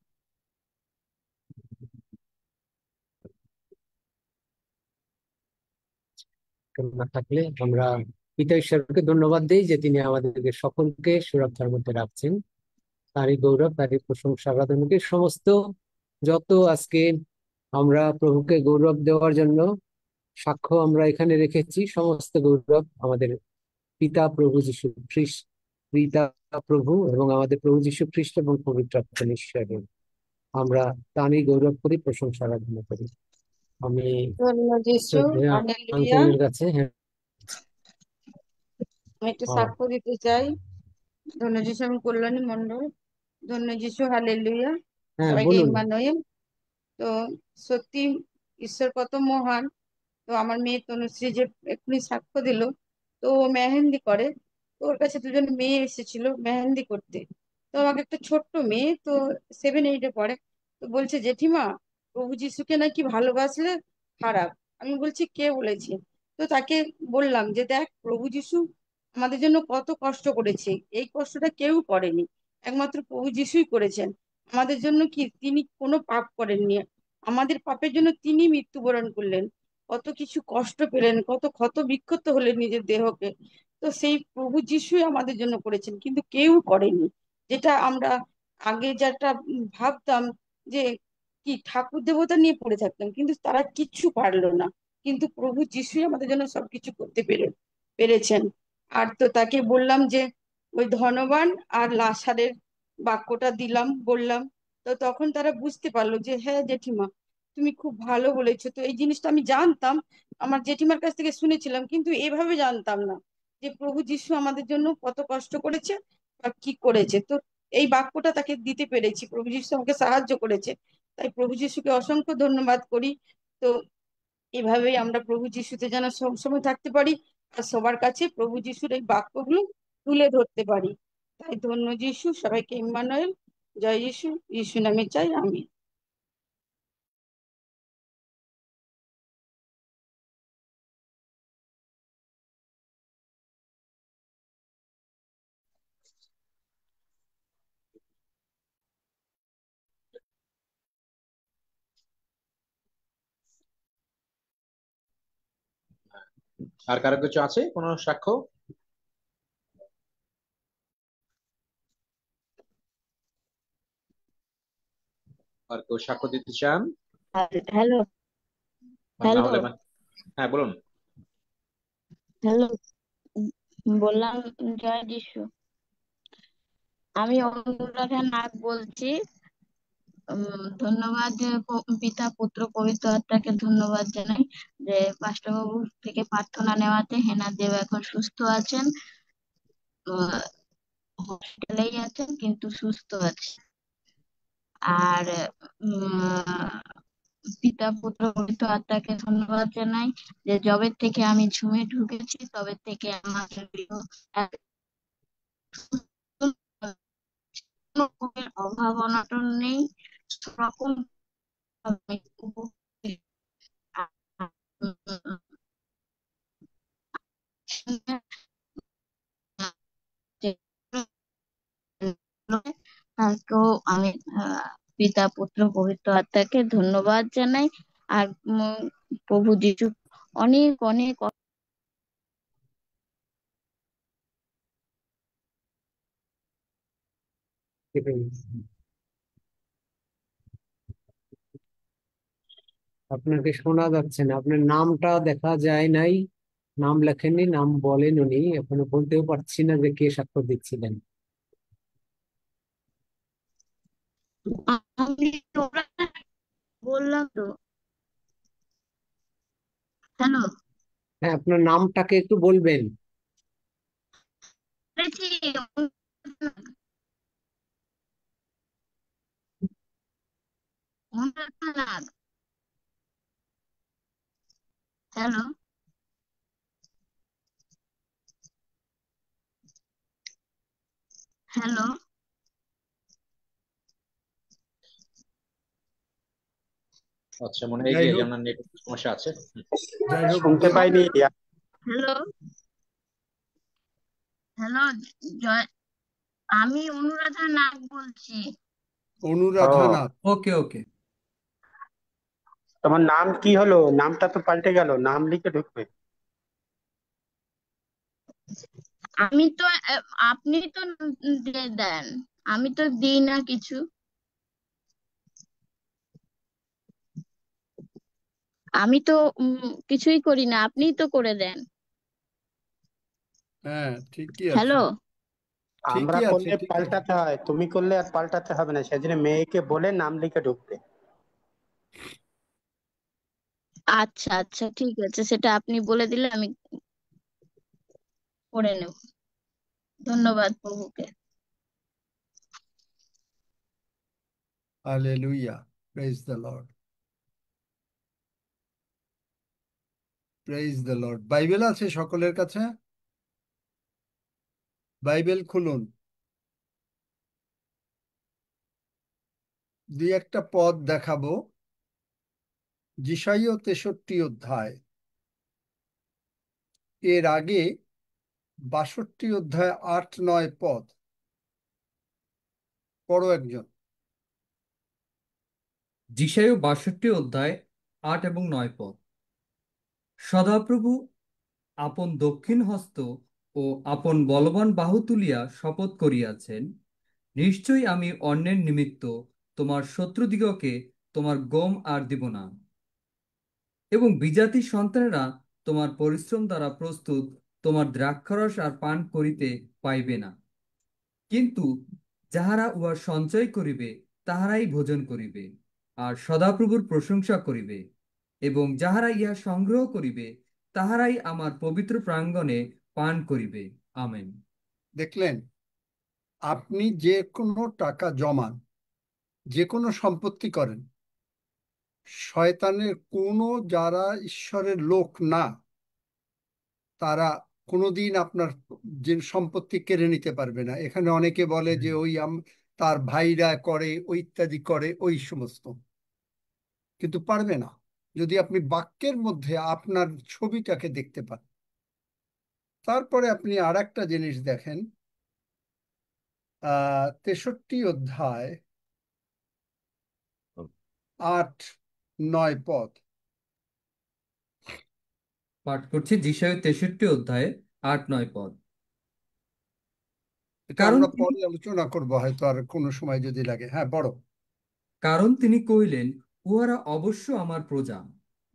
কেউ না থাকলে আমরা পিতা ঈশ্বরকে ধন্যবাদ দিই যে তিনি আমাদেরকে সকলকে সুরক্ষার মধ্যে রাখছেন। তারই গৌরব, তারই প্রশংসা, আরাধনাকে সমস্ত যত আজকে আমরা প্রভুকে গৌরব দেওয়ার জন্য সাক্ষ্য আমরা এখানে রেখেছি, সমস্ত গৌরব আমাদের পিতা প্রভু যীশু খ্রিস্ট, পিতা প্রভু এবং আমাদের প্রভু যীশু খ্রিস্ট এবং পবিত্র আত্মা ঈশ্বরের। আমরা তারই গৌরব করি, প্রশংসা আরাধনা করি। আমি ধন্য যিশু, শ্রদ্ধেয় হালেলুয়া। আঙ্কেলের কাছে, হ্যাঁ। আমি একটা সাক্ষ্য দিতে চাই। ধন্য যিশু, আমি কল্যাণী মণ্ডল। ধন্য যিশু, হালেলুয়া। হ্যাঁ, সবাইকে বলুন। ইম্মানুয়েল। তো সত্যি ঈশ্বর কত মহান। তো আমার মেয়ে তনুশ্রী যে এক্ষুনি সাক্ষ্য দিল, তো ও মেহেন্দি করে। তো ওর কাছে দুজন মেয়ে এসেছিল মেহেন্দি করতে। তো আমাকে একটা ছোট্ট মেয়ে, তো 7-8-এ পড়ে। তো বলছে, জেঠিমা, প্রভু যিশুকে নাকি ভালোবাসলে খারাপ। আমি বলছি, কে বলেছে? তো তাকে বললাম যে দেখ, প্রভু যিশু আমাদের জন্য কত কষ্ট করেছে, এই কষ্টটা কেউ করেনি, একমাত্র প্রভু যিশুই করেছেন আমাদের জন্য। কি তিনি কোনো পাপ করেননি, আমাদের পাপের জন্য তিনি মৃত্যুবরণ করলেন, কত কিছু কষ্ট পেলেন, কত ক্ষত বিক্ষত হলেন নিজের দেহকে। তো সেই প্রভু যিশুই আমাদের জন্য করেছেন, কিন্তু কেউ করেনি। যেটা আমরা আগে যেটা ভাবতাম যে কি ঠাকুর দেবতা নিয়ে পড়ে থাকতাম, কিন্তু তারা কিচ্ছু পারলো না, কিন্তু প্রভু যিশুই আমাদের জন্য সবকিছু করতে পেরেছেন। আর তো তাকে বললাম যে ওই ধনবান আর লাসারের বাক্যটা দিলাম, বললাম। তো তখন তারা বুঝতে পারলো যে হ্যাঁ জেঠিমা, তুমি খুব ভালো বলেছো। তো এই জিনিসটা আমি জানতাম, আমার জেঠিমার কাছ থেকে শুনেছিলাম, কিন্তু এভাবে জানতাম না যে প্রভু যিশু আমাদের জন্য কত কষ্ট করেছে বা কি করেছে। তো এই বাক্যটা তাকে দিতে পেরেছি, প্রভু যিশু আমাকে সাহায্য করেছে, তাই প্রভু যিশুকে অসংখ্য ধন্যবাদ করি। তো এভাবেই আমরা প্রভু যিশুতে যেন সবসময় থাকতে পারি আর সবার কাছে প্রভু যিশুর এই বাক্যগুলো তুলে ধরতে পারি। তাই ধন্য যিশু, সবাইকে ইম্মানুয়েল, জয় যিশু, যিশু নামে চাই আমি। আর কারো কিছু আছে, কোনো সাক্ষ্য? আর কেউ সাক্ষ্য দিতে চান? হ্যালো আর না হ্যালো হলে হ্যাঁ বলুন। হ্যালো, বললাম জয় যিশু। আমি অনুরাধা নাগ বলছি। ধন্যবাদ পিতা পুত্র পবিত্র আত্মাকে ধন্যবাদ জানাই যে পাস্টারবাবু থেকে প্রার্থনা নেওয়াতে হেনা দেব এখন সুস্থ আছেন, হসপিটালেই আছেন কিন্তু সুস্থ আছে। আর পিতা পুত্র পবিত্র আত্মাকে ধন্যবাদ জানাই যে যবে থেকে আমি ঝুমে ঢুকেছি তবে থেকে আমার শরীর কোনো রকমের অভাব অনটন নেই, সবরকম আমি উপকৃত। তাকেও আমি পিতা পুত্র পবিত্র আত্মাকে ধন্যবাদ জানাই। আর প্রভু যিশু অনেক অনেক আপনাকে শোনা যাচ্ছে না, আপনার নামটা দেখা যায় নাই, নাম লেখেননি, নাম বলেন উনি, এখনো বলতেও পারছি না যে কে স্বাক্ষর দিচ্ছিলেন। আমি বললাম তো। হ্যালো, হ্যাঁ, আপনার নামটাকে একটু বলবেন। হ্যালো, হ্যালো, আচ্ছা, মনে হয় যাই যে হোক, আপনার নেটওয়ার্ক সমস্যা আছে। যাই হোক, শুনতে পাইনি। হ্যালো, হ্যালো, জয়, আমি অনুরাধা নাগ বলছি। অনুরাধা ও, নাথ। ওকে ওকে। তোমার নাম কি হলো? নামটা তো পাল্টে গেল, নাম লিখে ঢুকবে। আমি তো আপনি তো দিয়ে দেন, আমি তো দিই না কিছু। আমি তো কিছুই করি না, আপনিই তো করে দেন। হ্যাঁ, ঠিকই আছে, হ্যালো, আমরা ঠিকই আছে, করলে ঠিক আছে। পাল্টাতে হয়, তুমি করলে আর পাল্টাতে হবে না, সেজন্য মেয়েকে বলে নাম লিখে ঢুকবে। আচ্ছা আচ্ছা ঠিক আছে, সেটা আপনি বলে দিলে আমি করে নেব। ধন্যবাদ প্রভুকে। Hallelujah, praise the Lord, praise the Lord. Bible আছে সকলের কাছে? বাইবেল খুলুন, দুই একটা পদ দেখাবো। যিশাইয় 63 অধ্যায়, এর আগে 62 অধ্যায় 8-9 পদ। পড়ো একজন। যিশায় 62 অধ্যায় 8 এবং 9 পদ। সদাপ্রভু আপন দক্ষিণ হস্ত ও আপন বলবান বাহু তুলিয়া শপথ করিয়াছেন, নিশ্চয়ই আমি অন্যের নিমিত্ত তোমার শত্রুদিগকে তোমার গম আর দিব না, এবং বিজাতির সন্তানেরা তোমার পরিশ্রম দ্বারা প্রস্তুত তোমার দ্রাক্ষারস আর পান করিতে পাইবে না, কিন্তু যাহারা উহা সঞ্চয় করিবে তাহারাই ভোজন করিবে, আর সদাপ্রভুর প্রশংসা করিবে, এবং যাহারা ইহা সংগ্রহ করিবে তাহারাই আমার পবিত্র প্রাঙ্গণে পান করিবে। আমেন। দেখলেন, আপনি যে কোনো টাকা জমান, যে কোনো সম্পত্তি করেন, শয়তানের কোনো যারা ঈশ্বরের লোক না, তারা কোনোদিন আপনার যে সম্পত্তি কেড়ে নিতে পারবে না। এখানে অনেকে বলে যে ওই তার ভাইরা করে, ওই ইত্যাদি করে, ওই সমস্ত, কিন্তু পারবে না যদি আপনি বাক্যের মধ্যে আপনার ছবিটাকে দেখতে পান। তারপরে আপনি আর একটা জিনিস দেখেন, 63 অধ্যায় 8-9 পদ। পাঠ করছি যিশায় 63 অধ্যায়ে 8-9 পদ। এটা কারণ আমরা পরে আলোচনা করবো হয়তো আর কোনো সময় যদি লাগে। হ্যাঁ, বড়। কারণ তিনি কহিলেন, উহারা অবশ্য আমার প্রজা,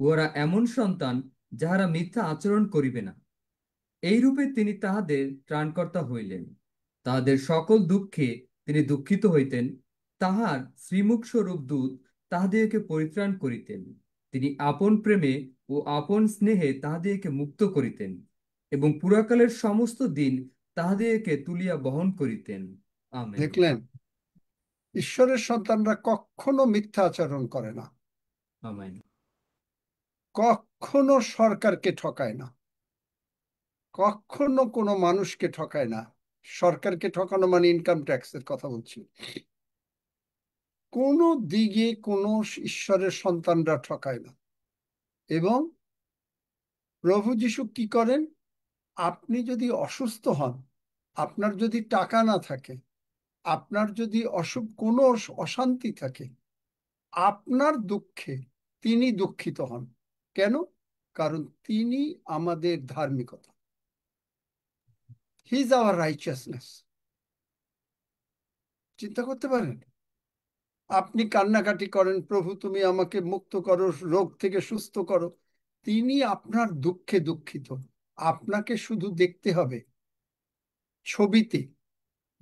উহারা এমন সন্তান যাহারা মিথ্যা আচরণ করিবে না। এইরূপে তিনি তাহাদের ত্রাণকর্তা হইলেন। তাহাদের সকল দুঃখে তিনি দুঃখিত হইতেন। তাহার শ্রীমুখ স্বরূপ দূত তাহাদিগকে পরিত্রাণ করিতেন। তিনি আপন প্রেমে ও আপন স্নেহে তাহাদিগকে মুক্ত করিতেন, এবং পুরাকালের সমস্ত দিন তাহাদিগকে তুলিয়া বহন করিতেন। আমেন। দেখলেন, ঈশ্বরের সন্তানরা কখনো মিথ্যা আচরণ করে না, আমেন। কখনো সরকারকে ঠকায় না, কখনো কোনো মানুষকে ঠকায় না। সরকারকে ঠকানো মানে ইনকাম ট্যাক্সের কথা বলছি। কোনো দিকে কোনো ঈশ্বরের সন্তানরা ঠকায় না। এবং প্রভু যিশু কি করেন? আপনি যদি অসুস্থ হন, আপনার যদি টাকা না থাকে, আপনার যদি কোনো অশান্তি থাকে, আপনার দুঃখে তিনি দুঃখিত হন। কেন? কারণ তিনি আমাদের ধার্মিকতা। He is our righteousness. চিন্তা করতে পারেন, আপনি কান্নাকাটি করেন, প্রভু তুমি আমাকে মুক্ত করো, রোগ থেকে সুস্থ করো। তিনি আপনার দুঃখে দুঃখিত। আপনাকে শুধু দেখতে হবে ছবিতে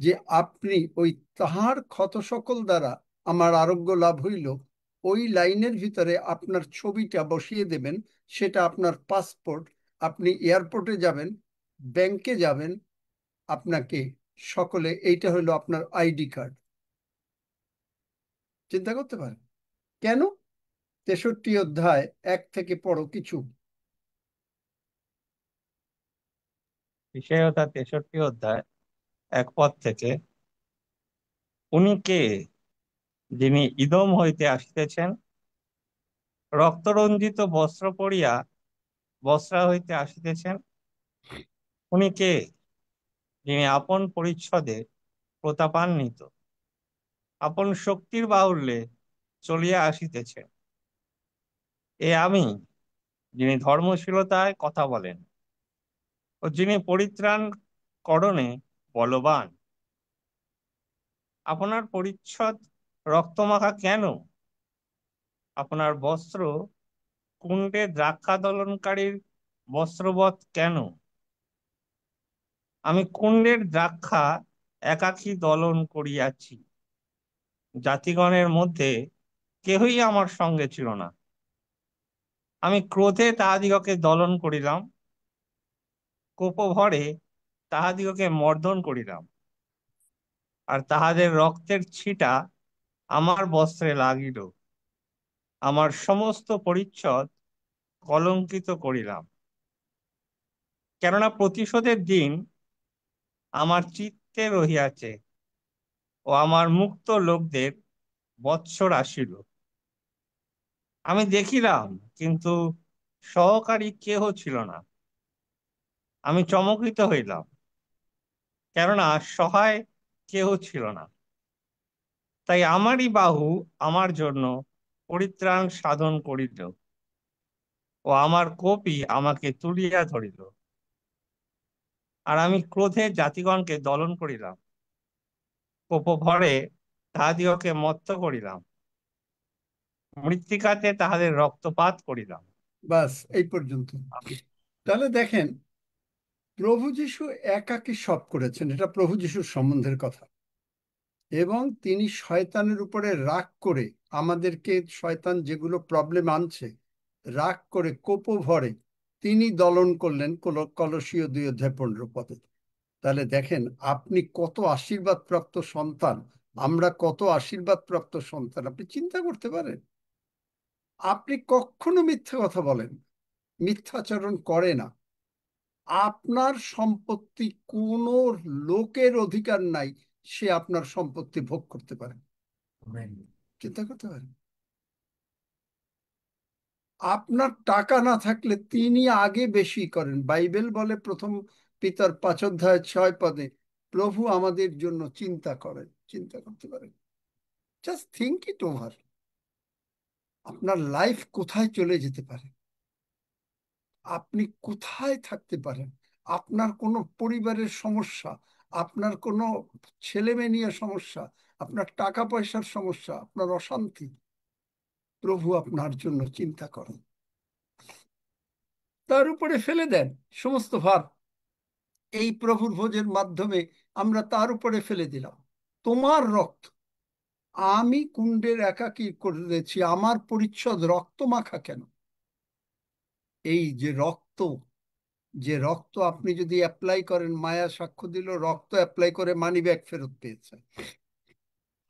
যে আপনি ওই তাহার ক্ষত সকল দ্বারা আমার আরোগ্য লাভ হইল, ওই লাইনের ভিতরে আপনার ছবিটা বসিয়ে দেবেন। সেটা আপনার পাসপোর্ট। আপনি এয়ারপোর্টে যাবেন, ব্যাংকে যাবেন, আপনাকে সকলে এইটা হলো আপনার আইডি কার্ড। চিন্তা করতে পারেন কেন? 63 অধ্যায় 1 থেকে পড়ো কিছু। ঈশায়া 63 অধ্যায় 1 পদ থেকে, উনি কে যিনি ইদোম হইতে আসিতেছেন, রক্তরঞ্জিত বস্ত্র পরিয়া বস্ত্রা হইতে আসিতেছেন? উনি কে যিনি আপন পরিচ্ছদে প্রতাপান্বিত, আপন শক্তির বাহুল্যে চলিয়া আসিতেছেন? এ আমি, যিনি ধর্মশীলতায় কথা বলেন ও যিনি পরিত্রাণ করণে বলবান। আপনার পরিচ্ছদ রক্তমাখা কেন? আপনার বস্ত্র কুণ্ডে দ্রাক্ষা দলনকারীর বস্ত্রবৎ কেন? আমি কুণ্ডের দ্রাক্ষা একাকী দলন করিয়াছি, জাতিগণের মধ্যে কেহই আমার সঙ্গে ছিল না। আমি ক্রোধে তাহাদিগকে দলন করিলাম, কোপভরে তাহাদিগকে মর্দন করিলাম, আর তাহাদের রক্তের ছিটা আমার বস্ত্রে লাগিল। আমার সমস্ত পরিচ্ছদ কলঙ্কিত করিলাম, কেননা প্রতিশোধের দিন আমার চিত্তে রহিয়াছে ও আমার মুক্ত লোকদের বৎসর আসিল। আমি দেখিলাম, কিন্তু সহকারী কেহ ছিল না। আমি চমকিত হইলাম, কেননা সহায় কেহ ছিল না। তাই আমারই বাহু আমার জন্য পরিত্রাণ সাধন করিল, ও আমার কোপই আমাকে তুলিয়া ধরিল। আর আমি ক্রোধে জাতিগণকে দলন করিলাম, কোপভরে তাহাদিগকে মত্ত করিলাম, মৃত্তিকাতে তাহাদের রক্তপাত করিলাম। বাস এই পর্যন্ত। তাহলে দেখেন, প্রভু যিশু একাকী সব করেছেন। এটা প্রভু যিশুর সম্বন্ধের কথা। এবং তিনি শয়তানের উপরে রাগ করে, আমাদেরকে শয়তান যেগুলো প্রবলেম আনছে, রাগ করে কোপ ভরে তিনি দলন করলেন কলসীয় 2:15 তাহলে দেখেন আপনি কত আশীর্বাদ প্রাপ্ত সন্তান, আমরা কত আশীর্বাদ প্রাপ্ত সন্তান, আপনি চিন্তা করতে পারেন? আপনি কখনো মিথ্যা কথা বলেন, মিথ্যাচরণ করে না। আপনার সম্পত্তি কোনো লোকের অধিকার নাই সে আপনার সম্পত্তি ভোগ করতে পারে। চিন্তা করতে পারেন? আপনার টাকা না থাকলে তিনি আগে বেশি করেন। বাইবেল বলে প্রথম পিতর 5:6 প্রভু আমাদের জন্য চিন্তা করেন। চিন্তা করতে পারেন? Just think it over. আপনার লাইফ কোথায় চলে যেতে পারে, আপনি কোথায় থাকতে পারেন, আপনার কোনো পরিবারের সমস্যা, আপনার কোনো ছেলে মেয়ে নিয়ে সমস্যা, আপনার টাকা পয়সার সমস্যা, আপনার অশান্তি, প্রভু আপনার জন্য চিন্তা করেন, তার উপরে ফেলে দেন সমস্ত ভার। এই প্রভুর ভোজের মাধ্যমে আমরা তার উপরে ফেলে দিলাম, তোমার রক্ত আমি কুণ্ডের একাকী করেছি, আমার পরিচ্ছদ রক্ত মাখা কেন? এই যে রক্ত, যে রক্ত আপনি যদি অ্যাপ্লাই করেন, মায়া সাক্ষ্য দিল রক্ত অ্যাপ্লাই করে মানি ব্যাগ ফেরত পেয়েছে,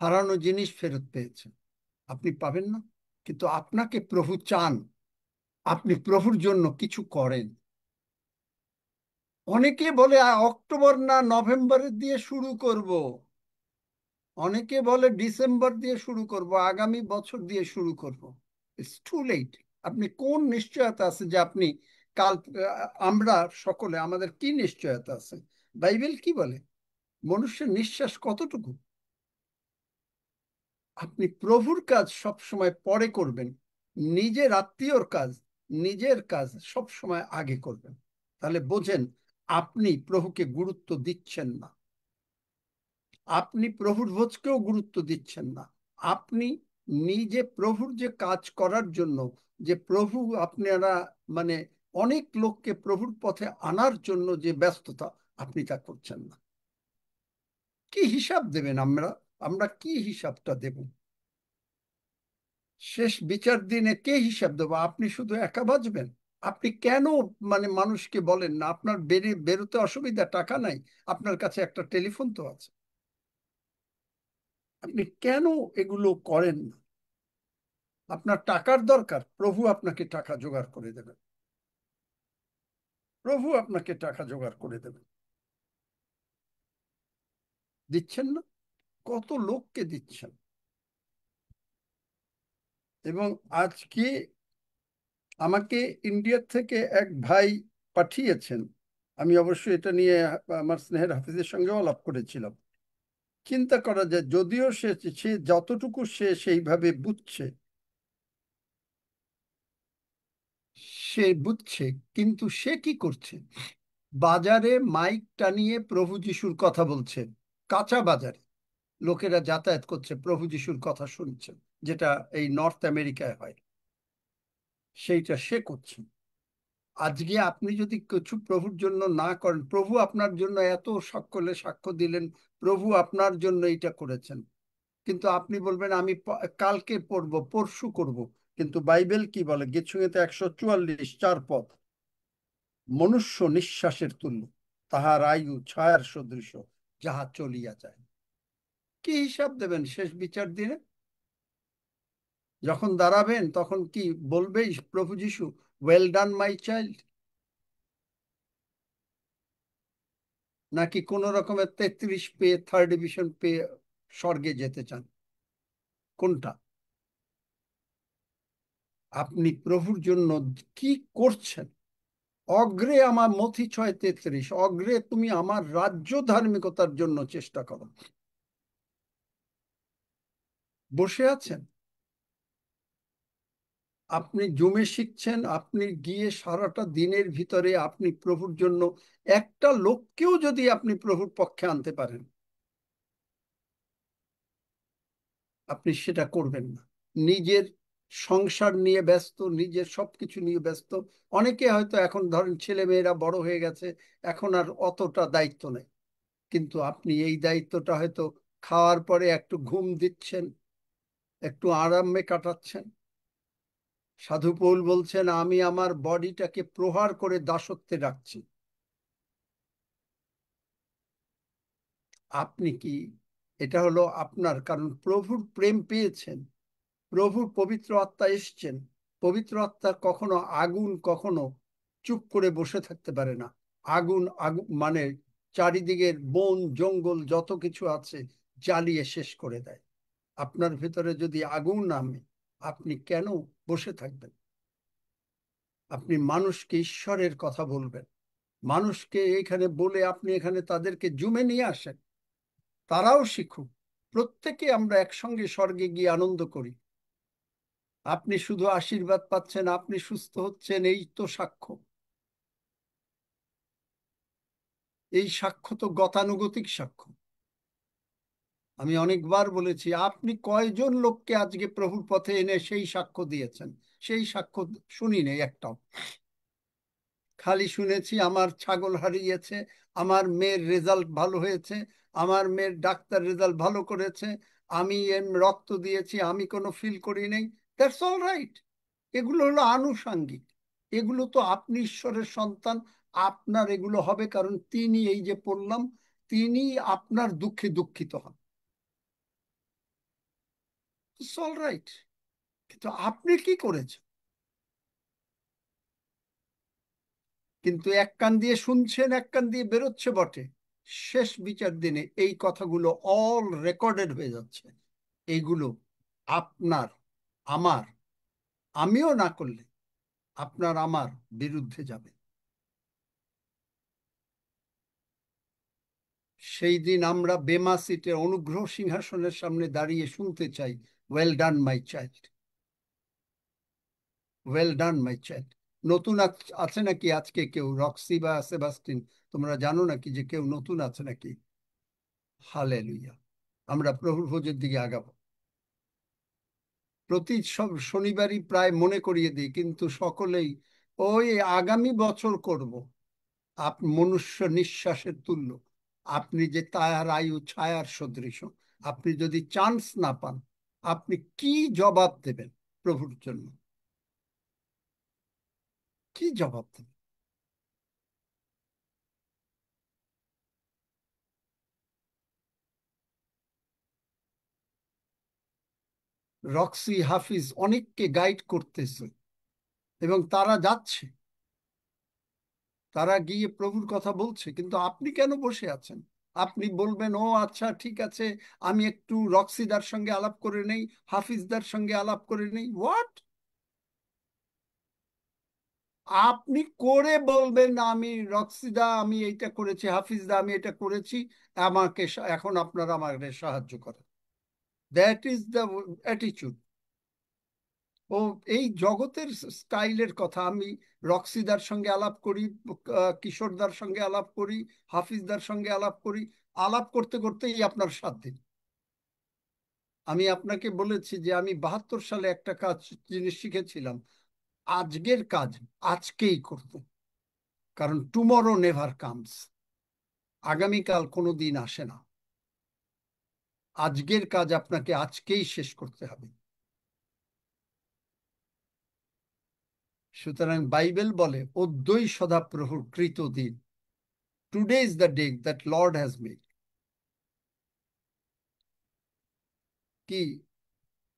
হারানো জিনিস ফেরত পেয়েছে, আপনি পাবেন না? কিন্তু আপনাকে প্রভু চান আপনি প্রভুর জন্য কিছু করেন। অনেকে বলে অক্টোবর না নভেম্বরের দিয়ে শুরু করব, অনেকে বলে ডিসেম্বর দিয়ে শুরু করব, আগামী বছর দিয়ে শুরু করব। It's too late. আপনি কোন নিশ্চয়তা আছে যে আপনি কাল, আমরা সকলে আমাদের কি নিশ্চয়তা আছে? বাইবেল কি বলে? মনুষ্যের নিঃশ্বাস কতটুকু? আপনি প্রভুর কাজ সব সময় পরে করবেন, নিজের আত্মীয়র কাজ, নিজের কাজ সব সময় আগে করবেন। তাহলে বোঝেন আপনি প্রভুকে গুরুত্ব দিচ্ছেন না, আপনি প্রভুর ভোজকেও গুরুত্ব দিচ্ছেন না। আপনি নিজে প্রভুর যে কাজ করার জন্য, যে প্রভু আপনারা মানে অনেক লোককে প্রভুর পথে আনার জন্য যে ব্যস্ততা, আপনি তা করছেন না। কি হিসাব দেবেন? আমরা আমরা কি হিসাবটা দেব? শেষ বিচার দিনে কে হিসাব দেবো? আপনি শুধু একা বাঁচবেন? আপনি কেন মানুষকে বলেন না আপনার বেরোতে অসুবিধা, টাকা নাই, আপনার কাছে একটা টেলিফোন তো আছে? আপনি কেন এগুলো করেন না? আপনার টাকার দরকার, প্রভু আপনাকে টাকা জোগাড় করে দেবেন, প্রভু আপনাকে টাকা জোগাড় করে দেবেন। দিচ্ছেন না? কত লোককে দিচ্ছেন। এবং আজকে আমাকে ইন্ডিয়া থেকে এক ভাই পাঠিয়েছেন, আমি অবশ্যই এটা নিয়ে আমার স্নেহের হাফিজের সঙ্গেও আলাপ করেছিলাম। চিন্তা করা যায়, যদিও সে যতটুকু সে সেইভাবে বুঝছে, সে বুঝছে, কিন্তু সে কি করছে? বাজারে মাইক টানিয়ে প্রভু যিশুর কথা বলছে, কাঁচা বাজারে লোকেরা যাতায়াত করছে, প্রভু যিশুর কথা শুনছে, যেটা এই নর্থ আমেরিকায় হয়, সেইটা সে করছে। আজকে আপনি যদি কিছু প্রভুর জন্য না করেন, প্রভু আপনার জন্য এত সকলে সাক্ষ্য দিলেন, প্রভু আপনার জন্য এটা করেছেন, কিন্তু আপনি বলবেন আমি কালকে পড়বো, পরশু করব। কিন্তু বাইবেল কি বলে? গীতসংহিতা 144:4 মনুষ্য নিঃশ্বাসের তুল্য, তাহার আয়ু ছায়ার সদৃশ, যাহা চলিয়া যায়। কি হিসাব দেবেন শেষ বিচার দিনে? যখন দাঁড়াবেন তখন কি বলবে প্রভু যিশু, ওয়েল ডান মাই চাইল্ড? নাকি কোন রকমের 33 পেয়ে, 3rd ডিভিশন পেয়ে স্বর্গে যেতে চান? কোনটা? আপনি প্রভুর জন্য কি করছেন? অগ্রে আমার মথি 6:33, অগ্রে তুমি আমার রাজ্য ধার্মিকতার জন্য চেষ্টা করো। বসে আছেন, আপনি জুমে শিখছেন, আপনি গিয়ে সারাটা দিনের ভিতরে আপনি প্রভুর জন্য একটা লোককেও যদি আপনি প্রভুর পক্ষে আনতে পারেন, আপনি সেটা করবেন না। নিজের সংসার নিয়ে ব্যস্ত, নিজের সবকিছু নিয়ে ব্যস্ত। অনেকে হয়তো এখন ধরেন ছেলে মেয়েরা বড় হয়ে গেছে, এখন আর অতটা দায়িত্ব নেই, কিন্তু আপনি এই দায়িত্বটা হয়তো খাওয়ার পরে একটু ঘুম দিচ্ছেন, একটু আরামে কাটাচ্ছেন। সাধু পৌল বলছেন, আমি আমার বডিটাকে প্রহার করে দাসত্বে রাখছি। আপনি কি, এটা হলো আপনার, কারণ প্রভুর প্রেম পেয়েছেন, প্রভুর পবিত্র আত্মা এসছেন। পবিত্র আত্মা কখনো আগুন কখনো চুপ করে বসে থাকতে পারে না। আগুন আগুন মানে চারিদিকের বন জঙ্গল যত কিছু আছে জ্বালিয়ে শেষ করে দেয়। আপনার ভেতরে যদি আগুন নামে, আপনি কেন বসে থাকবেন? আপনি মানুষকে ঈশ্বরের কথা বলবেন, মানুষকে এখানে বলে আপনি এখানে তাদেরকে জুমে নিয়ে আসেন, তারাও শিখুক। প্রত্যেকে আমরা একসঙ্গে স্বর্গে গিয়ে আনন্দ করি। আপনি শুধু আশীর্বাদ পাচ্ছেন, আপনি সুস্থ হচ্ছেন, এই তো সাক্ষ্য। এই সাক্ষ্য তো গতানুগতিক সাক্ষ্য। আমি অনেকবার বলেছি, আপনি কয়জন লোককে আজকে প্রভুর পথে এনে সেই সাক্ষ্য দিয়েছেন? সেই সাক্ষ্য শুনি নেই একটাও। খালি শুনেছি আমার ছাগল হারিয়েছে, আমার মেয়ের রেজাল্ট ভালো হয়েছে, আমার মেয়ের ডাক্তার রেজাল্ট ভালো করেছে, আমি রক্ত দিয়েছি, আমি কোনো ফিল করি নেই। That's all right. এগুলো হলো আনুষাঙ্গিক। এগুলো তো আপনি ঈশ্বরের সন্তান, আপনার এগুলো হবে, কারণ তিনি, এই যে পড়লাম, তিনি আপনার দুঃখে দুঃখিত হন। It's all right. কিন্তু আপনি কি করেছেন? কিন্তু এক কান দিয়ে শুনছেন, এক কান দিয়ে বেরোচ্ছে বটে। শেষ বিচার দিনে এই কথাগুলো অল রেকর্ডেড হয়ে যাচ্ছে। এইগুলো আপনার আমার, আমিও না করলে আপনার আমার বিরুদ্ধে যাবে। সেই দিন আমরা বেমা সিটে অনুগ্রহ সিংহাসনের সামনে দাঁড়িয়ে শুনতে চাই, well done my child, well done my child. নতুন আছে নাকি আজকে কেউ? রক্সি বা সেবাস্টিন, তোমরা জানো নাকি যে কেউ নতুন আছে নাকি? হালেলুয়া। আমরা প্রভুর ভোজের দিকে আগাবো। প্রতি শনিবারই প্রায় মনে করিয়ে দিই, কিন্তু সকলেই ওই আগামী বছর করব। মনুষ্য নিঃশ্বাসের তুল্য, আপনি যে তার আয়ু ছায়ার সদৃশ। আপনি যদি চান্স না পান, আপনি কি জবাব দেবেন প্রভুর জন্য? কি জবাব দেবেন? রক্সি, হাফিজ অনেককে গাইড করতেছে এবং তারা যাচ্ছে, তারা গিয়ে প্রভুর কথা বলছে। কিন্তু আপনি কেন বসে আছেন? আপনি বলবেন, ও আচ্ছা ঠিক আছে, আমি একটু রক্সিদার সঙ্গে আলাপ করে নেই, হাফিজদার সঙ্গে আলাপ করে নেই। হোয়াট? আপনি করে বলবেন, আমি রক্সিদা আমি এইটা করেছি, হাফিজদা আমি এটা করেছি, আমাকে এখন আপনারা আমাকে সাহায্য করেন। দ্যাট ইজ দ্য অ্যাটিচিউড। ও এই জগতের স্টাইলের কথা। আমি রক্সিদার সঙ্গে আলাপ করি, কিশোরদার সঙ্গে আলাপ করি, হাফিজদার সঙ্গে আলাপ করি, আলাপ করতে করতেই আপনার 7 দিন। আমি আপনাকে বলেছি যে আমি 72 সালে একটা কাজ জিনিস শিখেছিলাম, আজকের কাজ আজকেই করতে, কারণ টুমরো নেভার কামস। আগামীকাল কোনো দিন আসে না। আজকের কাজ আপনাকে আজকেই শেষ করতে হবে। সুতরাং বাইবেল বলে, অদ্যই সদাপ্রভুর কৃত দিন। Today is the day that Lord has made. কি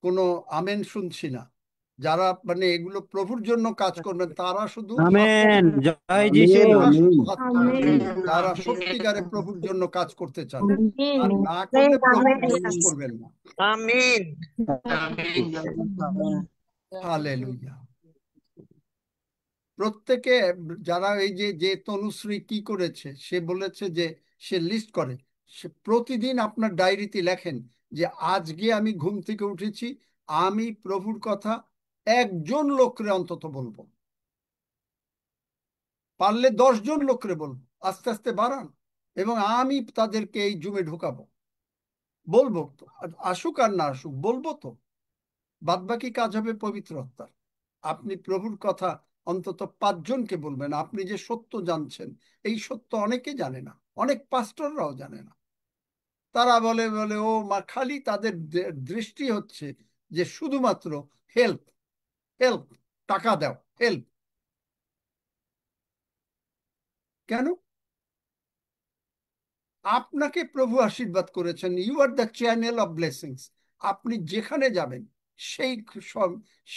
কোনো আমেন শুনছি না। যারা মানে এগুলো প্রভুর জন্য কাজ করবেন, তারা শুধু আমেন। জয় যিশু। যারা সত্যিকারে প্রভুর জন্য কাজ করতে চান, আর না করলে প্রভুর জন্য করবেন না। আমিন। হালেলুয়া। প্রত্যেকে যারা এই যে তনুশ্রী কি করেছে, সে বলেছে যে সে লিস্ট করে, সে প্রতিদিন আপনার ডায়েরিতে লেখেন যে আজকে আমি ঘুম থেকে উঠেছি, আমি প্রভুর কথা একজন লোকরে অন্তত বলবো, পারলে 10 জন লোকরে বলবো, আস্তে আস্তে বাড়ান, এবং আমি তাদেরকে এই জুমে ঢুকাবো। বলবো তো, আসুক আর না আসুক বলবো তো। বাদ বাকি কাজ হবে পবিত্র আত্মার। আপনি প্রভুর কথা অন্তত 5 জনকে বলবেন। আপনি যে সত্য জানছেন, এই সত্য অনেকে জানে না, অনেক পাস্টররাও জানে না। তারা বলে বলে ও মা, খালি তাদের দৃষ্টি হচ্ছে যে শুধুমাত্র হেল্প হেল্প, টাকা দাও, হেল্প। কেন? আপনাকে প্রভু আশীর্বাদ করেছেন, you are the channel of blessings. আপনি যেখানে যাবেন সেই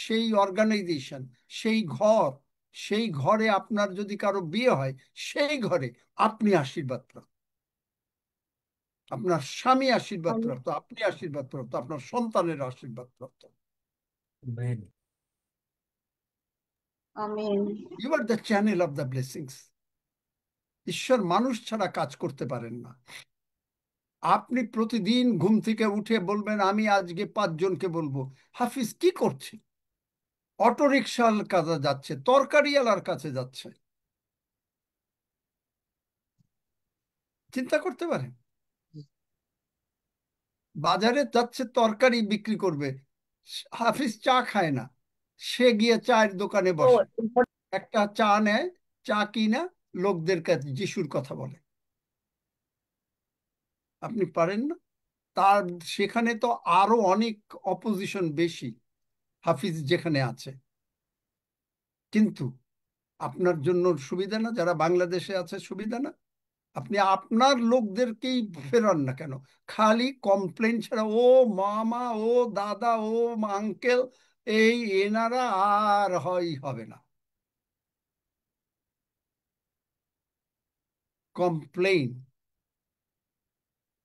সেই অর্গানাইজেশন, সেই ঘর, সেই ঘরে আপনার যদি কারো বিয়ে হয়, সেই ঘরে আপনি আশীর্বাদ প্রাপ্ত, আপনার স্বামী আশীর্বাদ প্রাপ্ত, আপনি আশীর্বাদ প্রাপ্ত, আপনার সন্তানের আশীর্বাদ প্রাপ্ত। Amen. You are the channel of the blessings. ঈশ্বর মানুষ ছাড়া কাজ করতে পারেন না। আপনি প্রতিদিন ঘুম থেকে উঠে বলবেন আমি আজকে 5 জনকে বলবো। হাফিজ কি করছে? অটো রিক্সার কাছে যাচ্ছে, তরকারিওয়ালার কাছে যাচ্ছে। চিন্তা করতে পারেন, বাজারে যাচ্ছে তরকারি বিক্রি করবে, হাফিজ চা খায় না, সে গিয়ে চায়ের দোকানে বসে, একটা চা নেয়, চা কিনা লোকদের কাছে যিশুর কথা বলে। আপনি পারেন না? তার সেখানে তো আরো অনেক অপোজিশন বেশি হাফিজ যেখানে আছে। কিন্তু আপনার জন্য সুবিধা না? যারা বাংলাদেশে আছে সুবিধা না? আপনি আপনার লোকদেরকেই ফেরান না কেন? খালি কমপ্লেন ছাড়া, ও মামা, ও দাদা, ও আঙ্কেল, এই এনারা আর হবে না। কমপ্লেন,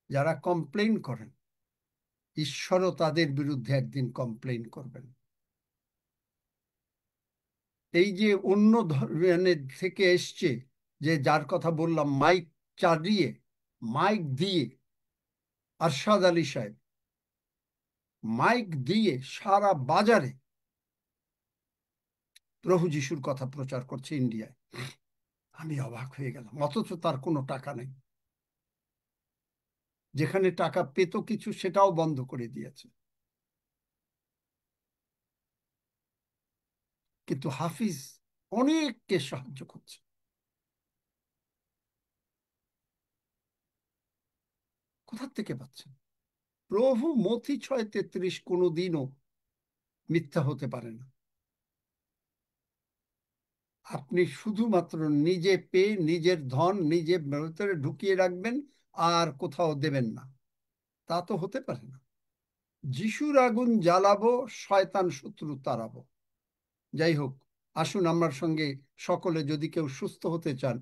যারা কমপ্লেন করেন, ঈশ্বরও তাদের বিরুদ্ধে একদিন কমপ্লেন করবেন। এই যে অন্য ধর্মের থেকে এসছে, যে যার কথা বললাম, মাইক চালিয়ে, মাইক দিয়ে, আরশাদ আলী সাহেব মাইক দিয়ে সারা বাজারে প্রভু যিশুর কথা প্রচার করছে ইন্ডিয়ায়। আমি অবাক হয়ে গেলাম, অথচ তার কোনো টাকা নেই। যেখানে টাকা পেত কিছু, সেটাও বন্ধ করে দিয়েছে। কিন্তু হাফিজ অনেককে সাহায্য করছে। কোথা থেকে পাচ্ছেন? প্রভু মথি 6:33 কোনোদিনও মিথ্যা হতে পারে না। আপনি শুধুমাত্র নিজে পেয়ে নিজের ধন নিজে ভেতরে ঢুকিয়ে রাখবেন আর কোথাও দেবেন না, তা তো হতে পারে না। যিশুর আগুন জ্বালাবো, শয়তান শত্রু তাড়াবো। যাই হোক, আসুন আমার সঙ্গে সকলে, যদি কেউ সুস্থ হতে চান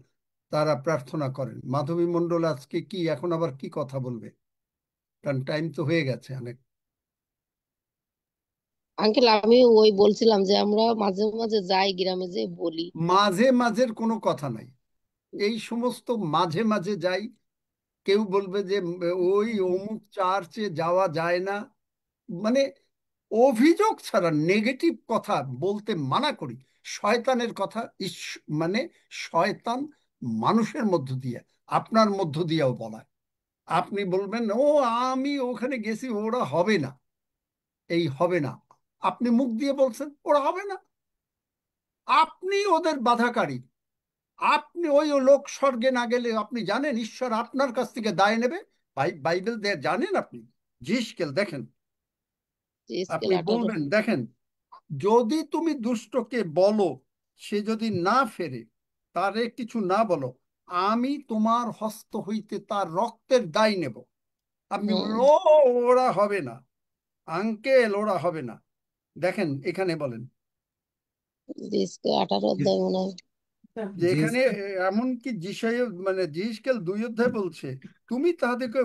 তারা প্রার্থনা করেন। মাধবী মণ্ডল আজকে কি এখন আবার কি কথা বলবে? কারণ টাইম তো হয়ে গেছে অনেক। আঙ্কেল, আমি ওই বলছিলাম যে আমরা মাঝে মাঝে যাই গ্রামে, যে বলি। মাঝে মাঝের কোনো কথা নাই, এই সমস্ত মাঝে মাঝে যাই। কেউ বলবে যে ওই অমুক চার্চে যাওয়া যায় না, মানে অভিযোগ ছাড়া নেগেটিভ কথা বলতে মানা করি। শয়তানের কথা, মানে শয়তান মানুষের মধ্য দিয়ে, আপনার মধ্য দিয়েও বলায়। আপনি বলবেন ও আমি ওখানে গেছি, ওরা হবে না, এই হবে না। আপনি মুখ দিয়ে বলছেন ওরা হবে না, আপনি ওদের বাধাকারী। আপনি ওই লোক স্বর্গে না গেলে আপনি জানেন ঈশ্বর আপনার কাছ থেকে দায় নেবে? বাইবেল জানেন আপনি? জিসকেল দেখেন, আপনি বলবেন দেখেন, যদি তুমি দুষ্টকে বলো, সে যদি না ফেরে, তারে কিছু না বলো, আমি তোমার হস্ত হইতে তার রক্তের দায় নেব। আপনি বলবেন ও ওরা হবে না আঙ্কেল, ওরা হবে না। দেখেন এখানে বলেন 18 অধ্যায় মনে হয়, যে এখানে এমনকি মানে জিসকেল 2 অধ্যায় বলছে, তুমি তাহাদেরকে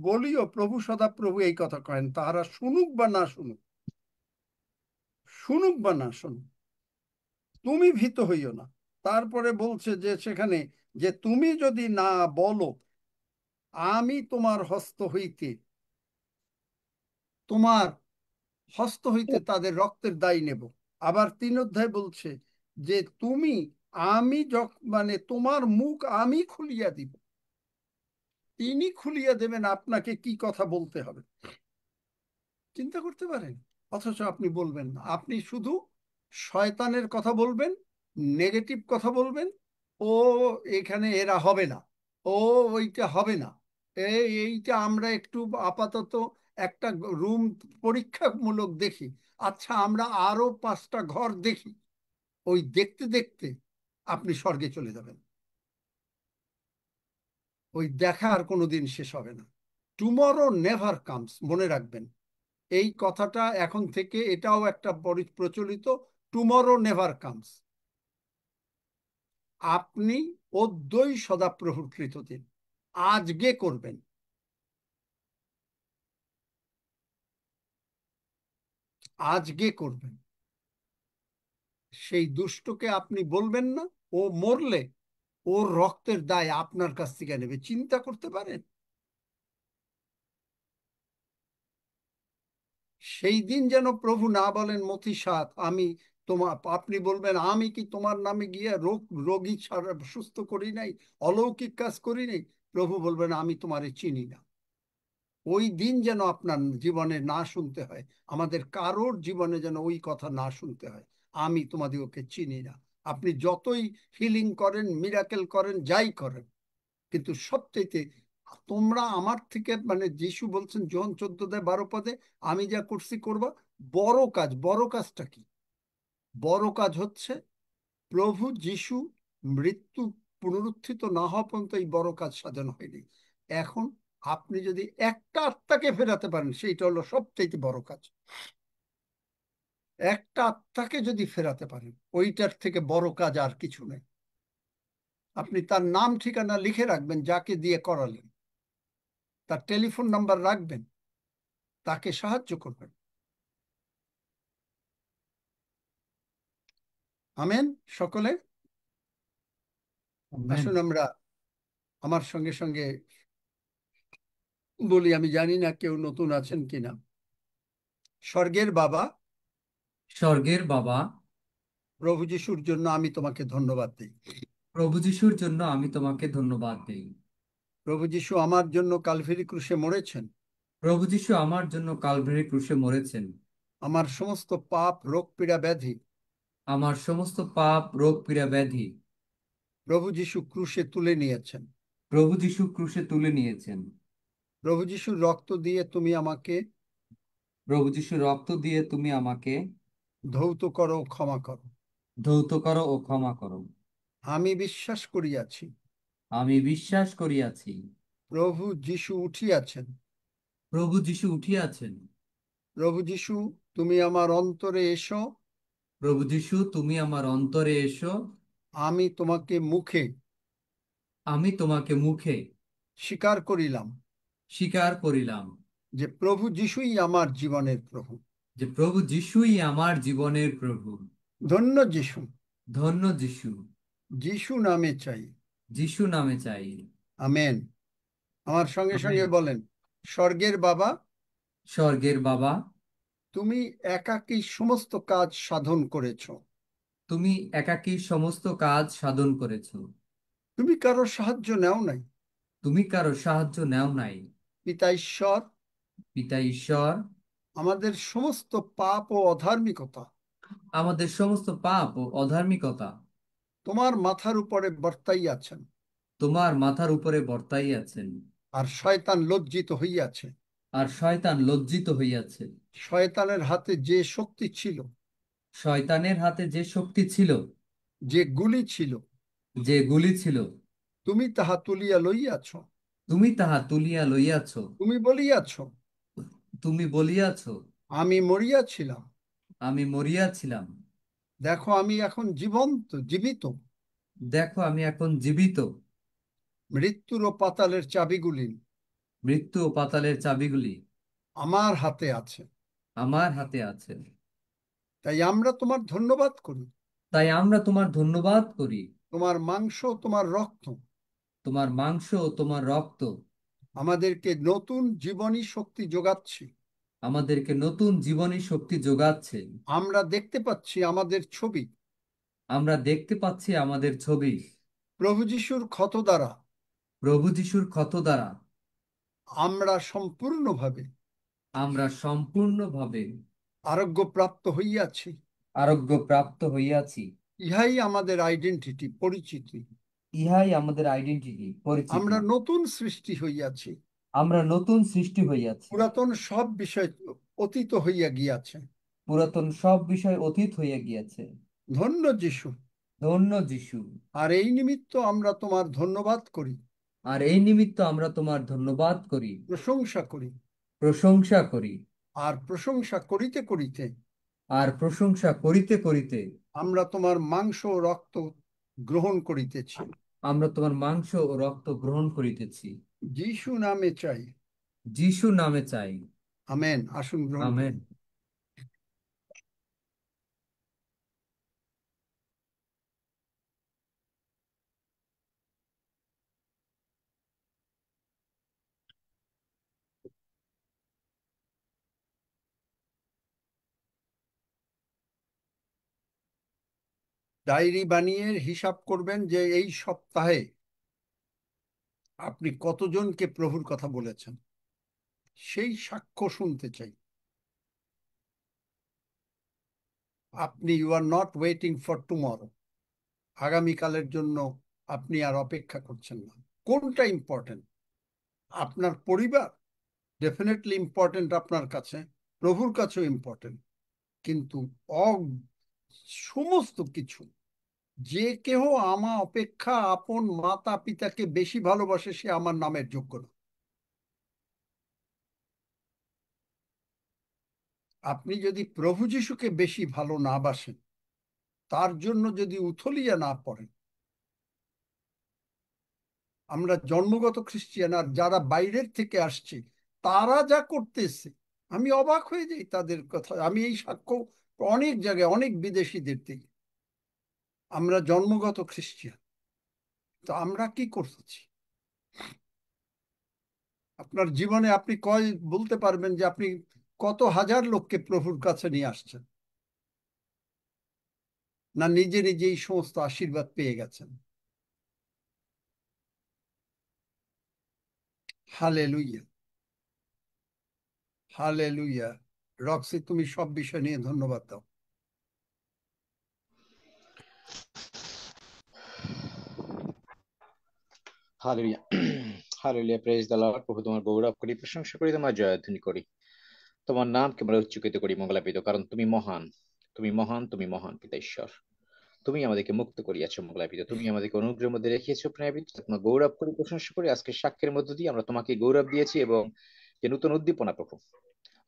বলিও প্রভু সদাপ্রভু এই কথা কহেন, তাহারা শুনুক বা না শুনুক, শুনুক বা না শুনুক, তুমি ভীত হইও না। তারপরে বলছে যে সেখানে, যে তুমি যদি না বলো, আমি তোমার হস্ত হইতে তাদের রক্তের দায় নেব। আবার 3 অধ্যায় বলছে যে আমি মানে তোমার মুখ আমি খুলিয়া দিব। তিনি খুলিয়া দেবেন আপনাকে কি কথা বলতে হবে। চিন্তা করতে পারেন? অথচ আপনি বলবেন না, আপনি শুধু শয়তানের কথা বলবেন, নেগেটিভ কথা বলবেন। ও এখানে এরা হবে না, ও ওইটা হবে না, এইটা আমরা একটু আপাতত একটা রুম পরীক্ষামূলক দেখি। আচ্ছা, আমরা আরো 5টা ঘর দেখি। ওই দেখতে দেখতে আপনি স্বর্গে চলে যাবেন। ওই দেখা আর কোনোদিন শেষ হবে না। টুমরো নেভার কামস, মনে রাখবেন এই কথাটা এখন থেকে। এটাও একটা প্রচলিত, টুমরো নেভার কামস। আপনি অদ্বৈ সদাপ্রভুর কৃত দিন, আজকে করবেন। আজকে করবেন। সেই দুষ্টকে আপনি বলবেন না, ও মরলে ওর রক্তের দায় আপনার কাছ থেকে নেবে। চিন্তা করতে পারেন? সেই দিন যেন প্রভু না বলেন মতি 7, আপনি বলবেন আমি কি তোমার নামে গিয়ে রোগী সুস্থ করি নাই, অলৌকিক কাজ করি নাই? প্রভু বলবেন আমি তোমারে চিনি না। ওই দিন যেন আপনার জীবনে না শুনতে হয়, আমাদের কারোর জীবনে যেন ওই কথা না শুনতে হয়, আমি তোমাদেরকে চিনি না। আপনি যতই হিলিং করেন, মিরাকেল করেন, যাই করেন, কিন্তু সবচেয়ে তোমরা আমার থেকে, মানে যিশু বলছেন যোহন 14:12 আমি যা করছি করবা। বড় কাজ, বড় কাজটা কি? বড় কাজ হচ্ছে প্রভু যিশু মৃত্যু পুনরুত্থিত না হওয়া পর্যন্ত এই বড় কাজ সাধন হয়নি। এখন আপনি যদি একটা আত্মাকে ফেরাতে পারেন, সেইটা হলো সবচেয়ে বড় কাজ। একটা আত্মাকে যদি ফেরাতে পারেন, ওইটার থেকে বড় কাজ আর কিছু নেই। আপনি তার নাম ঠিকানা লিখে রাখবেন, যাকে দিয়ে করালেন, তার টেলিফোন নাম্বার রাখবেন, তাকে সাহায্য করবেন। আমেন। সকলে আসুন আমরা আমার সঙ্গে সঙ্গে বলি। আমি জানি না কেউ নতুন আছেন কিনা। স্বর্গের বাবা, স্বর্গের বাবা, প্রভু যিশুর জন্য আমি তোমাকে ধন্যবাদ দিই। প্রভু যিশুর জন্য আমি তোমাকে ধন্যবাদ দিই। প্রভু যিশু আমার জন্য কালভারি ক্রুশে মরেছেন। প্রভু যিশু আমার জন্য কালভারি ক্রুশে মরেছেন। আমার সমস্ত পাপ, রোগ, পীড়া, ব্যাধি, আমার সমস্ত পাপ, রোগ, পীড়া, ব্যাধি প্রভু যিশু ক্রুশে তুলে নিয়েছেন। প্রভু যিশু ক্রুশে তুলে নিয়েছেন। প্রভু যিশুর রক্ত দিয়ে তুমি আমাকে প্রভু যিশুর রক্ত দিয়ে তুমি আমাকে ধৌত করো, ক্ষমা করো। ধৌত করো ও ক্ষমা করো। আমি বিশ্বাস করিয়াছি আমি বিশ্বাস করিয়াছি প্রভু যিশু উঠিয়াছেন। প্রভু যিশু উঠিয়াছেন। প্রভু যিশু তুমি আমার অন্তরে এসো। প্রভু যিশু তুমি আমার অন্তরে এসো। আমি তোমাকে মুখে স্বীকার করিলাম যে প্রভু যিশুই আমার জীবনের প্রভু। যে প্রভু যিশুই আমার জীবনের প্রভু। ধন্য যিশু, ধন্য যিশু, যিশু নামে চাই। যিশু নামে চাই। আমেন। আমার সঙ্গে আমেন। সঙ্গে বলেন, স্বর্গের বাবা, স্বর্গের বাবা, তুমি একাকী সমস্ত কাজ সাধন করেছ। তুমি একাকী সমস্ত কাজ সাধন করেছ। তুমি কারো সাহায্য নেও নাই। তুমি কারো সাহায্য নেও নাই। পিতা ঈশ্বর, পিতা ঈশ্বর আমাদের সমস্ত পাপ ও অধার্মিকতা আমাদের সমস্ত পাপ ও অধার্মিকতা তোমার মাথার উপরে বর্তাইয়াছেন। তোমার মাথার উপরে বর্তাইয়াছেন। আর শয়তান লজ্জিত হইয়াছে। আর শয়তান লজ্জিত হইয়াছে। শয়তানের হাতে যে শক্তি ছিল, শয়তানের হাতে যে শক্তি ছিল, যে গুলি ছিল, তুমি তাহা তুলিয়া লইয়াছ। তুমি তাহা তুলিয়া লইয়াছ। তুমি বলিয়াছ, তুমি বলিয়াছ, আমি মরিয়াছিলাম, আমি মরিয়াছিলাম। দেখো আমি এখন জীবিত। দেখো আমি এখন জীবিত। মৃত্যুর ও পাতালের চাবিগুলি মৃত্যু ও পাতালের চাবিগুলি আমার হাতে আছে। আমার হাতে আছে। তাই আমরা তোমার ধন্যবাদ করি। তাই আমরা তোমার ধন্যবাদ করি। তোমার মাংস, তোমার রক্ত, তোমার মাংস ও তোমার রক্ত আমাদেরকে নতুন জীবনী শক্তি যোগাচ্ছে। আমাদেরকে নতুন জীবনী শক্তি যোগাচ্ছে। আমরা দেখতে পাচ্ছি আমাদের ছবি। আমরা দেখতে পাচ্ছি আমাদের ছবি। প্রভু যিশুর ক্ষত দ্বারা, প্রভু যিশুর ক্ষত দ্বারা আমরা সম্পূর্ণভাবে আরোগ্যপ্রাপ্ত হইয়াছি। আরোগ্যপ্রাপ্ত হইয়াছি। ইহাই আমাদের আইডেন্টিটি, পরিচিতি। ইহাই আমাদের আইডেন্টিটি, পরিচিতি। আমরা নতুন সৃষ্টি হইয়াছি। আমরা নতুন সৃষ্টি হইয়াছি, পুরাতন সব বিষয় অতীত হইয়া গিয়াছে। পুরাতন সব বিষয় অতীত হইয়া গিয়াছে। ধন্য যিশু, ধন্য যিশু। আর এই নিমিত্ত আমরা তোমার ধন্যবাদ করি, আর এই নিমিত্ত আমরা তোমার ধন্যবাদ করি, প্রশংসা করি, প্রশংসা করি। আর প্রশংসা করিতে করিতে আর প্রশংসা করিতে করিতে আমরা তোমার মাংস ও রক্ত গ্রহণ করিতেছি। আমরা তোমার মাংস ও রক্ত গ্রহণ করিতেছি। যিশু নামে চাই, যিশু নামে চাই। আমেন। আসুন গ্রহণ করুন। আমেন। ডায়েরি বানিয়ে হিসাব করবেন যে এই সপ্তাহে আপনি কতজনকে প্রভুর কথা বলেছেন, সেই সাক্ষ্য শুনতে চাই। আপনি you are not waiting for tomorrow, আগামীকালের জন্য আপনি আর অপেক্ষা করছেন না। কোনটা ইম্পর্টেন্ট? আপনার পরিবার ডেফিনেটলি ইম্পর্টেন্ট আপনার কাছে, প্রভুর কাছেও ইম্পর্টেন্ট, কিন্তু সমস্ত কিছু, যে কেহ আমার অপেক্ষা আপন মাতা পিতাকে বেশি ভালোবাসে সে আমার নামের যোগ্য না। আপনি যদি প্রভু যিশুকে বেশি ভালো না বাসেন, তার জন্য যদি উথলিয়া না পড়েন, আমরা জন্মগত খ্রিস্টিয়ান আর যারা বাইরের থেকে আসছে তারা যা করতেছে আমি অবাক হয়ে যাই তাদের কথা। আমি এই সাক্ষ্য অনেক জায়গায়, অনেক বিদেশিদের থেকে। আমরা জন্মগত খ্রিস্টিয়ান, তো আমরা কি করতেছি? আপনার জীবনে আপনি বলতে পারবেন যে আপনি কত হাজার লোককে প্রভুর কাছে নিয়ে আসছেন, না নিজে নিজে এই সমস্ত আশীর্বাদ পেয়ে গেছেন? Hallelujah, hallelujah. রক্সি, তুমি সব বিষয় নিয়ে ধন্যবাদ দাও। Hallelujah, hallelujah, praise the Lord. প্রভু তোমার গৌরব করি, প্রশংসা করি, তোমার জয়ধ্বনি করি, তোমার নামকে আমরা উচ্চকিত করি, মঙ্গলাপিত, কারণ তুমি মহান, তুমি মহান, তুমি মহান পিতা ঈশ্বর। তুমি আমাদেরকে মুক্ত করিয়াছো মঙ্গলাপিত, তুমি আমাদেরকে অনুগ্রহের মধ্যে রেখিয়েছো প্রেমিত। তোমার গৌরব করি, প্রশংসা করি। আজকে সাক্ষ্যের মধ্য দিয়ে আমরা তোমাকে গৌরব দিয়েছি, এবং যে নতুন উদ্দীপনা প্রভু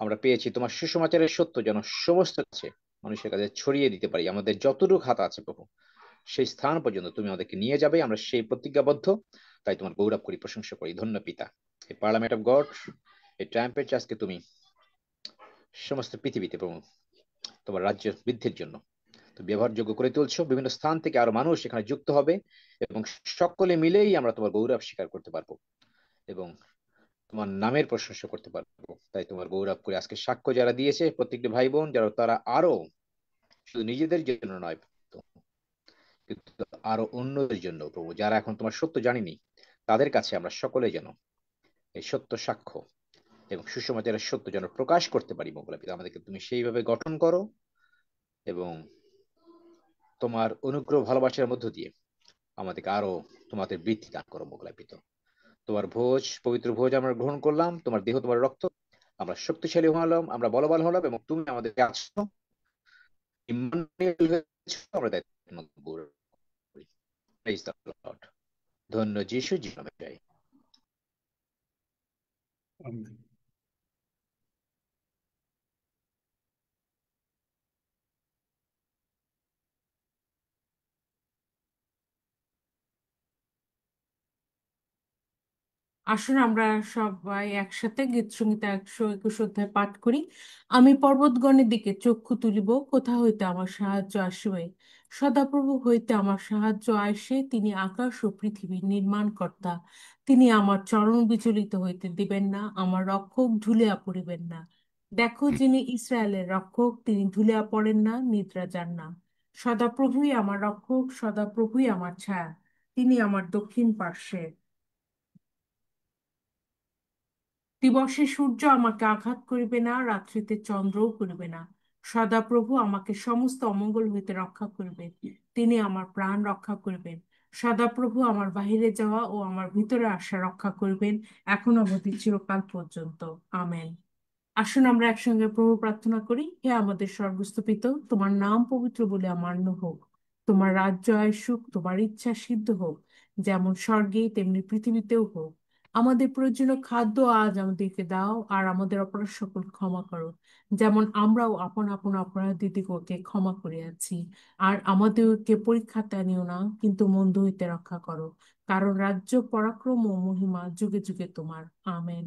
আমরা পেয়েছি, তোমার সুসমাচারের সত্য যেন সমস্ত কাছে মানুষের কাছে ছড়িয়ে দিতে পারি। আমাদের যতটুকু হাত আছে প্রভু, সেই স্থান পর্যন্ত তুমি আমাদেরকে নিয়ে যাবে, আমরা সেই প্রতিজ্ঞাবদ্ধ। তাই তোমার গৌরব করি, প্রশংসা করি। ধন্য পিতা, এই পার্লামেন্ট অফ গড, এই ট্রাম্পের চার্চকে তুমি সমস্ত পৃথিবীতে প্রভু তোমার রাজ্য বৃদ্ধির জন্য তুমি ব্যবহারযোগ্য করে তুলছো। বিভিন্ন স্থান থেকে আরো মানুষ এখানে যুক্ত হবে, এবং সকলে মিলেই আমরা তোমার গৌরব স্বীকার করতে পারবো এবং তোমার নামের প্রশংসা করতে পারবো। তাই তোমার গৌরব করে আজকে সাক্ষ্য যারা দিয়েছে প্রত্যেকটি ভাই বোন, যারা তারা আরো শুধু নিজেদের জন্য নয় কিন্তু আরো অন্যদের জন্য প্রভু, যারা এখন তোমার সত্য জানিনি, তাদের কাছে আমরা সকলে যেন এই সত্য সাক্ষ্য এবং সুসমাচারের সত্য যেন প্রকাশ করতে পারি। মঙ্গলা পিতা, আমাদেরকে তুমি সেইভাবে গঠন করো এবং তোমার অনুগ্রহ ভালোবাসার মধ্য দিয়ে আমাদেরকে আরো তোমাদের বৃদ্ধি দান করো। মঙ্গলা পিতা, তোমার ভোজ, পবিত্র ভোজ আমরা গ্রহণ করলাম, তোমার দেহ, তোমার রক্ত, আমরা শক্তিশালী হলাম, আমরা বলবান হলাম, এবং তুমি আমাদেরকে আছো, ইম্মানুয়েল হয়েছো, আমরা তাই তোমাকে গৌরব করি। Praise the Lord. ধন্য যিশু, যিশু নামে জয়। আমেন। আসুন আমরা সবাই একসাথে গীত সংহিতা 121 অধ্যায় পাঠ করি। আমি পর্বতগণের দিকে চক্ষু তুলিব, কোথা হইতে আমার সাহায্য আসিবে? সদাপ্রভু হইতে আমার সাহায্য আসে। তিনি আকাশ ও পৃথিবীর নির্মাণকর্তা। তিনি আমার চরণ বিচলিত হইতে দিবেন না, আমার রক্ষক ঢুলিয়া পড়িবেন না। দেখো, যিনি ইসরায়েলের রক্ষক, তিনি ঢুলিয়া পড়েন না, নিদ্রা যান না। সদাপ্রভুই আমার রক্ষক, সদাপ্রভুই আমার ছায়া, তিনি আমার দক্ষিণ পার্শ্বে। দিবসে সূর্য আমাকে আঘাত করিবে না, রাত্রিতে চন্দ্রও করিবে না। সদাপ্রভু আমাকে সমস্ত অমঙ্গল হইতে রক্ষা করিবেন, তিনি আমার প্রাণ রক্ষা করিবেন। সদাপ্রভু আমার বাহিরে যাওয়া ও আমার ভিতরে আসা রক্ষা করবেন এখন অবধি চিরকাল পর্যন্ত। আমেন। আসুন আমরা একসঙ্গে প্রভু প্রার্থনা করি। হে আমাদের স্বর্গস্থ পিতা, তোমার নাম পবিত্র বলে মান্য হোক। তোমার রাজ্য আসুক, তোমার ইচ্ছা সিদ্ধ হোক, যেমন স্বর্গে তেমনি পৃথিবীতেও হোক। আমাদের প্রয়োজনীয় খাদ্য আজ আমাদেরকে দাও, আর আমাদের অপরাধ সকল ক্ষমা করো, যেমন আমরাও আপন আপন অপরাধীদিগকে ক্ষমা করিয়াছি। আর আমাদেরকে পরীক্ষাতে আনিও না, কিন্তু মন্দ হইতে রক্ষা করো, কারণ রাজ্য, পরাক্রম ও মহিমা যুগে যুগে তোমার। আমেন।